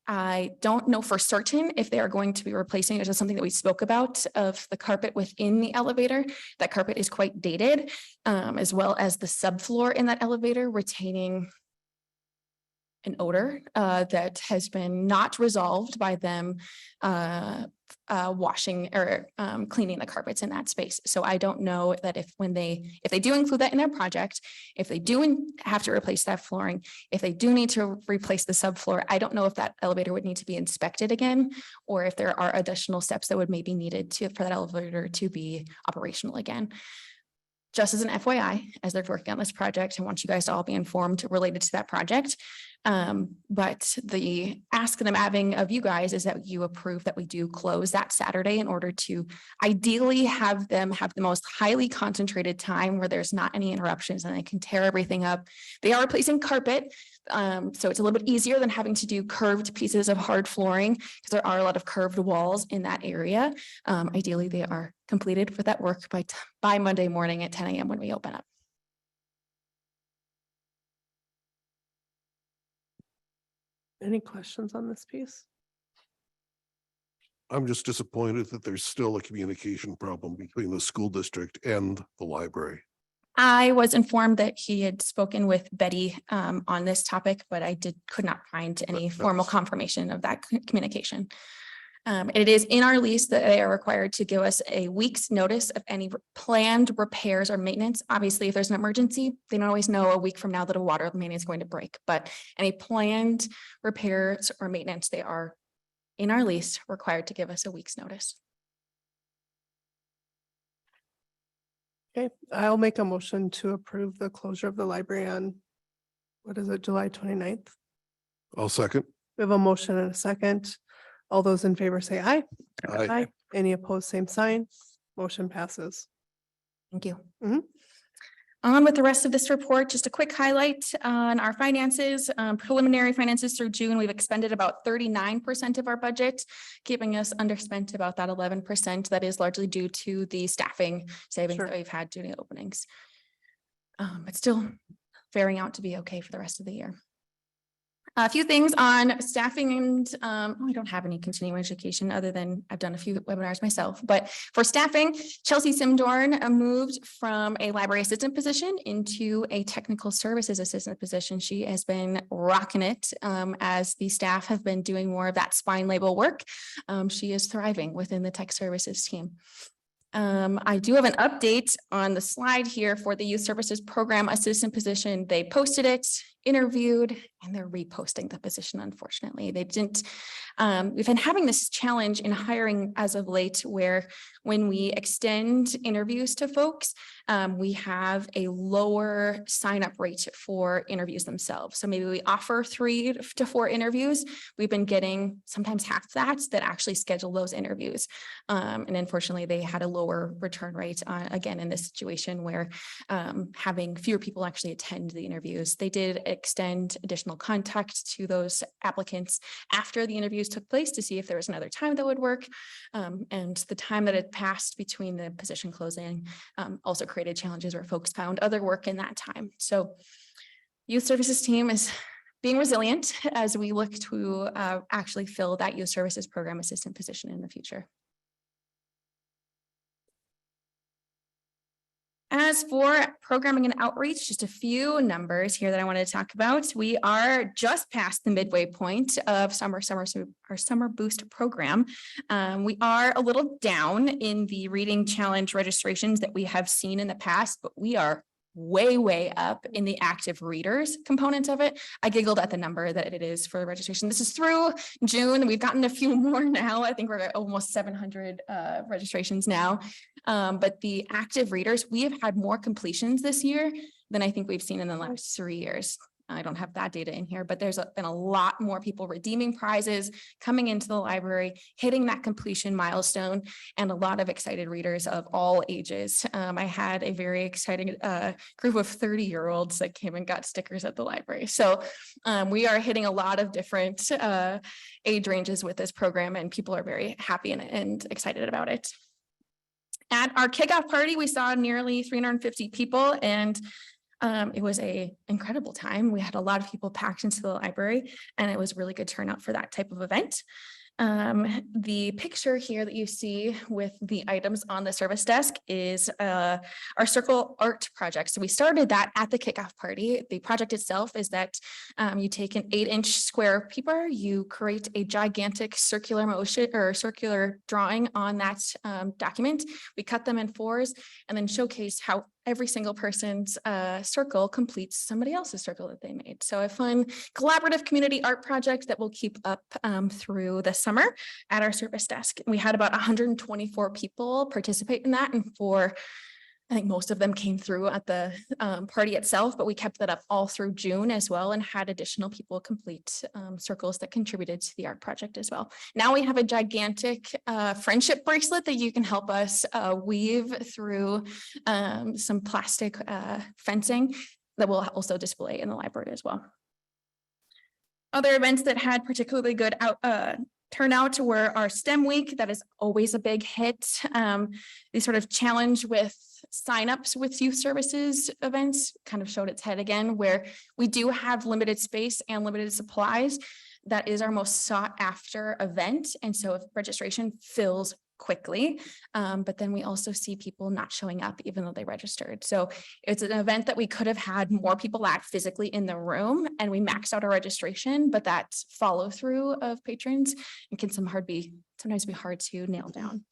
I don't know for certain if they are going to be replacing, it's just something that we spoke about, of the carpet within the elevator. That carpet is quite dated, as well as the subfloor in that elevator retaining an odor that has been not resolved by them washing or cleaning the carpets in that space. So I don't know that if they do include that in their project, if they do have to replace that flooring, if they do need to replace the subfloor, I don't know if that elevator would need to be inspected again, or if there are additional steps that would maybe needed for that elevator to be operational again. Just as an FYI, as they're working on this project, I want you guys to all be informed related to that project. But the ask that I'm having of you guys is that you approve that we do close that Saturday in order to ideally have them have the most highly concentrated time where there's not any interruptions and they can tear everything up. They are replacing carpet. So it's a little bit easier than having to do curved pieces of hard flooring because there are a lot of curved walls in that area. Ideally, they are completed for that work by Monday morning at 10 a.m. when we open up. Any questions on this piece? I'm just disappointed that there's still a communication problem between the school district and the library. I was informed that he had spoken with Betty on this topic, but I could not find any formal confirmation of that communication. It is in our lease that they are required to give us a week's notice of any planned repairs or maintenance. Obviously, if there's an emergency, they don't always know a week from now that a water main is going to break, but any planned repairs or maintenance, they are in our lease required to give us a week's notice. Okay, I'll make a motion to approve the closure of the library on, what is it, July 29th? I'll second. We have a motion and a second. All those in favor say aye. Aye. Any opposed, same sign. Motion passes. Thank you. Mhm. On with the rest of this report, just a quick highlight on our finances, preliminary finances through June. We've expended about 39% of our budget, keeping us underspent about that 11%. That is largely due to the staffing savings Sure. that we've had during the openings. But still faring out to be okay for the rest of the year. A few things on staffing and I don't have any continuing education other than I've done a few webinars myself, but for staffing, Chelsea Simdorn moved from a library assistant position into a technical services assistant position. She has been rocking it as the staff have been doing more of that spine label work. She is thriving within the tech services team. I do have an update on the slide here for the youth services program assistant position. They posted it, interviewed, and they're reposting the position. Unfortunately, they didn't. We've been having this challenge in hiring as of late, where when we extend interviews to folks, we have a lower sign-up rate for interviews themselves. So maybe we offer 3 to 4 interviews. We've been getting sometimes half that actually schedule those interviews. And unfortunately, they had a lower return rate again in this situation where having fewer people actually attend the interviews. They did extend additional contact to those applicants after the interviews took place to see if there was another time that would work. And the time that had passed between the position closing also created challenges where folks found other work in that time. So youth services team is being resilient as we look to actually fill that youth services program assistant position in the future. As for programming and outreach, just a few numbers here that I wanted to talk about. We are just past the midway point of our summer boost program. We are a little down in the reading challenge registrations that we have seen in the past, but we are way up in the active readers component of it. I giggled at the number that it is for registration. This is through June. We've gotten a few more now. I think we're at almost 700 registrations now. But the active readers, we have had more completions this year than I think we've seen in the last 3 years. I don't have that data in here, but there's been a lot more people redeeming prizes, coming into the library, hitting that completion milestone, and a lot of excited readers of all ages. I had a very exciting group of 30-year-olds that came and got stickers at the library. So we are hitting a lot of different age ranges with this program, and people are very happy and excited about it. At our kickoff party, we saw nearly 350 people, and it was an incredible time. We had a lot of people packed into the library, and it was really good turnout for that type of event. The picture here that you see with the items on the service desk is our circle art project. So we started that at the kickoff party. The project itself is that you take an 8-inch square paper, you create a gigantic circular motion or circular drawing on that document. We cut them in 4s and then showcase how every single person's circle completes somebody else's circle that they made. So a fun collaborative community art project that will keep up through the summer at our service desk. We had about 124 people participate in that, and for I think most of them came through at the party itself, but we kept that up all through June as well and had additional people complete circles that contributed to the art project as well. Now we have a gigantic friendship bracelet that you can help us weave through some plastic fencing that we'll also display in the library as well. Other events that had particularly good turnout were our STEM week. That is always a big hit. The sort of challenge with signups with youth services events kind of showed its head again, where we do have limited space and limited supplies. That is our most sought after event. And so if registration fills quickly, but then we also see people not showing up even though they registered. So it's an event that we could have had more people at physically in the room, and we maxed out our registration, but that follow through of patrons and can sometimes be hard to nail down.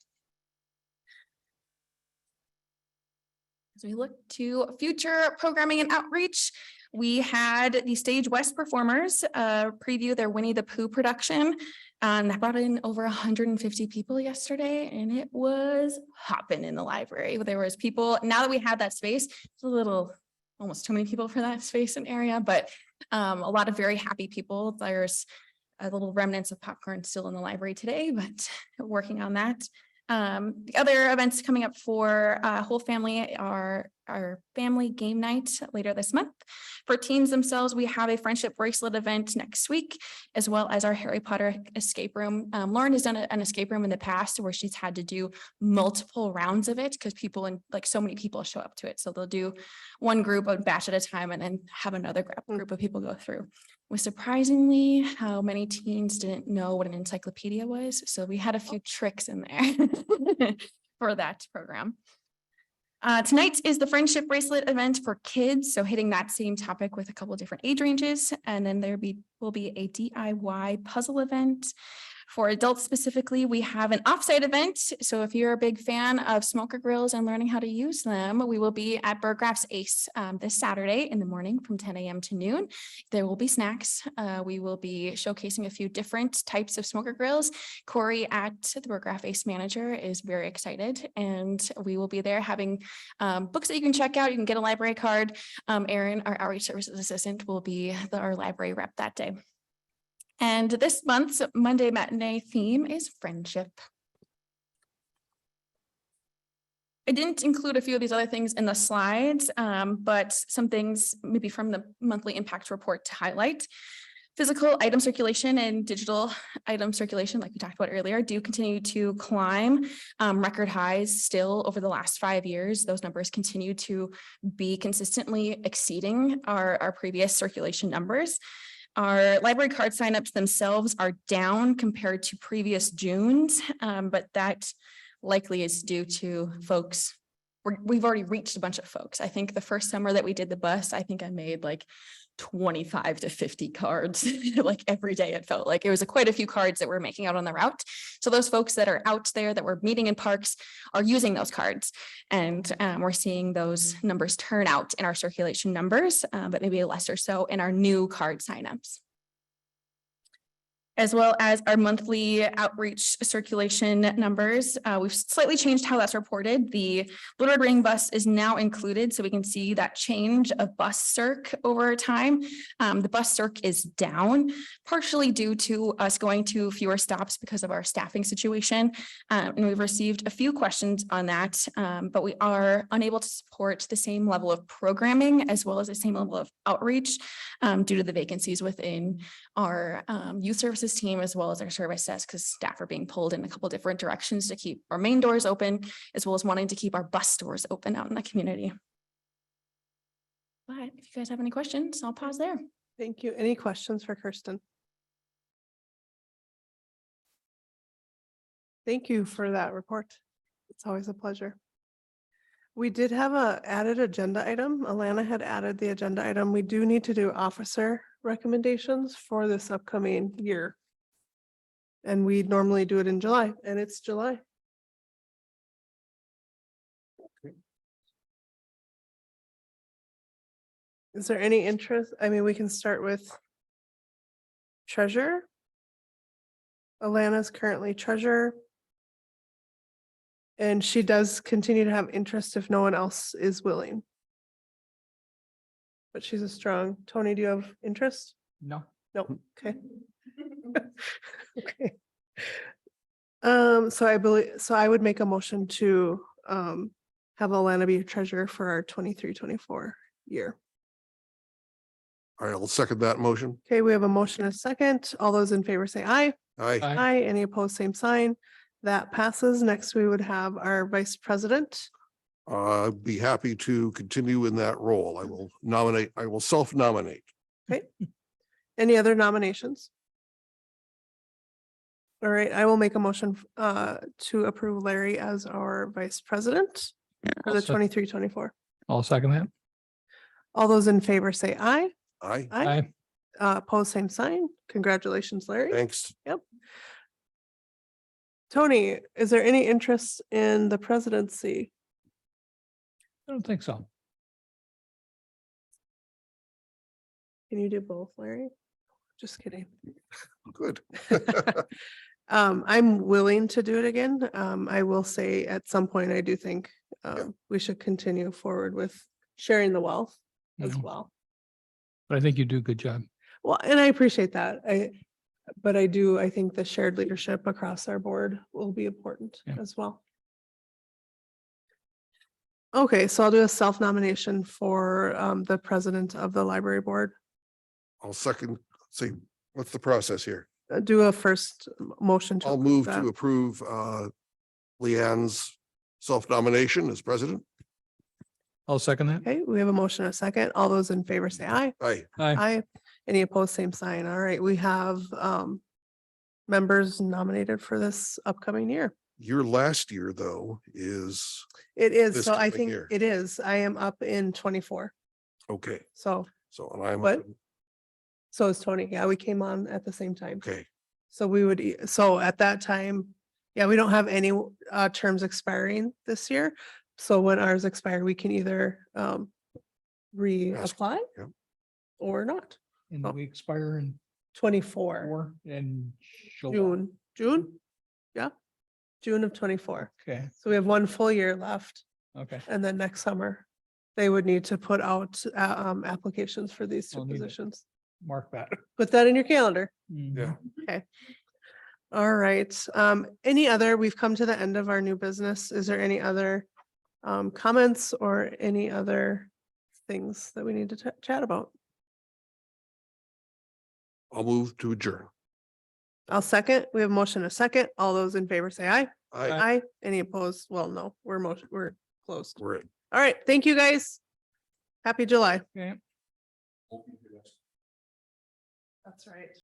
As we look to future programming and outreach, we had the Stage West performers preview their Winnie the Pooh production. That brought in over 150 people yesterday, and it was hopping in the library. There was people, now that we have that space, it's a little, almost too many people for that space and area, but a lot of very happy people. There's a little remnants of popcorn still in the library today, but working on that. The other events coming up for whole family are our family game night later this month. For teens themselves, we have a friendship bracelet event next week, as well as our Harry Potter escape room. Lauren has done an escape room in the past where she's had to do multiple rounds of it because people and like so many people show up to it. So they'll do one group, a batch at a time, and then have another group of people go through. It was surprisingly how many teens didn't know what an encyclopedia was. So we had a few tricks in there for that program. Tonight is the friendship bracelet event for kids. So hitting that same topic with a couple of different age ranges. And then will be a DIY puzzle event. For adults specifically, we have an offsite event. So if you're a big fan of smoker grills and learning how to use them, we will be at Burgraff's Ace this Saturday in the morning from 10 a.m. to noon. There will be snacks. We will be showcasing a few different types of smoker grills. Corey at the Burgraff Ace manager is very excited, and we will be there having books that you can check out. You can get a library card. Erin, our outreach services assistant, will be our library rep that day. And this month's Monday matinee theme is friendship. I didn't include a few of these other things in the slides, but some things maybe from the monthly impact report to highlight. Physical item circulation and digital item circulation, like we talked about earlier, do continue to climb record highs still over the last 5 years. Those numbers continue to be consistently exceeding our previous circulation numbers. Our library card signups themselves are down compared to previous Junes, but that likely is due to folks. We've already reached a bunch of folks. I think the first summer that we did the bus, I think I made like 25 to 50 cards like every day. It felt like it was quite a few cards that we're making out on the route. So those folks that are out there that we're meeting in parks are using those cards, and we're seeing those numbers turn out in our circulation numbers, but maybe less or so in our new card signups. As well as our monthly outreach circulation numbers. We've slightly changed how that's reported. The Blue Red Ring bus is now included, so we can see that change of bus circ over time. The bus circ is down, partially due to us going to fewer stops because of our staffing situation. And we've received a few questions on that, but we are unable to support the same level of programming as well as the same level of outreach due to the vacancies within our youth services team as well as our service desk, because staff are being pulled in a couple different directions to keep our main doors open as well as wanting to keep our bus doors open out in the community. But if you guys have any questions, I'll pause there. Thank you. Any questions for Kirsten? Thank you for that report. It's always a pleasure. We did have a added agenda item. Alana had added the agenda item. We do need to do officer recommendations for this upcoming year. And we normally do it in July, and it's July. Is there any interest? I mean, we can start with treasurer. Alana's currently treasurer. And she does continue to have interest if no one else is willing. But she's a strong, Tony, do you have interest? No. No, okay. Okay. So I would make a motion to, have Alana be treasurer for our 23-24 year. All right, I'll second that motion. Okay, we have a motion and a second. All those in favor say aye. Aye. Aye. Any opposed, same sign. That passes. Next, we would have our vice president. I'd be happy to continue in that role. I will self-nominate. Any other nominations? All right, I will make a motion to approve Larry as our vice president for the 23-24. I'll second that. All those in favor say aye. Aye, Aye. Opposed, same sign. Congratulations, Larry. thanks. Tony, is there any interest in the presidency? I don't think so. Can you do both, Larry? Just kidding. Good. I'm willing to do it again. I will say at some point, I do think we should continue forward with sharing the wealth as Yeah. well. But I think you do a good job. Well, and I appreciate that. But I think the shared leadership across our board will be important Yeah. as well. Okay, so I'll do a self-nomination for the president of the library board. I'll say, what's the process here? Do a first motion. to I'll approve move that. to approve Leanne's self-nomination as president. I'll second that. Okay, we have a motion and a second. All those in favor say aye. Aye. Aye. Aye. Any opposed, same sign. All right, we have members nominated for this upcoming year. Your last year, though, is, It is, This so I coming think year. it is. I am up in 24. okay, So and I'm, What? so is Tony. Yeah, we came on at the same time. okay, So we would, so at that time, yeah, we don't have any terms expiring this year. So when ours expire, we can either reapply yeah. or not. And Oh. we expire in 24, July. June? Yeah, June of 24. Okay, So we have one full year left, okay. and then next summer, they would need to put out applications for these two I'll need it. positions. Mark that. Put that in your calendar. Yeah. Mhm. All right. Any other, we've come to the end of our new business. Is there any other comments or any other things that we need to chat about? I'll move to adjourn. I'll second. We have a motion, and a second. All those in favor say aye. Aye, Aye. Any opposed? Well, no, we're closed. we're in. All right. Thank you, guys. Happy July. Okay. That's right.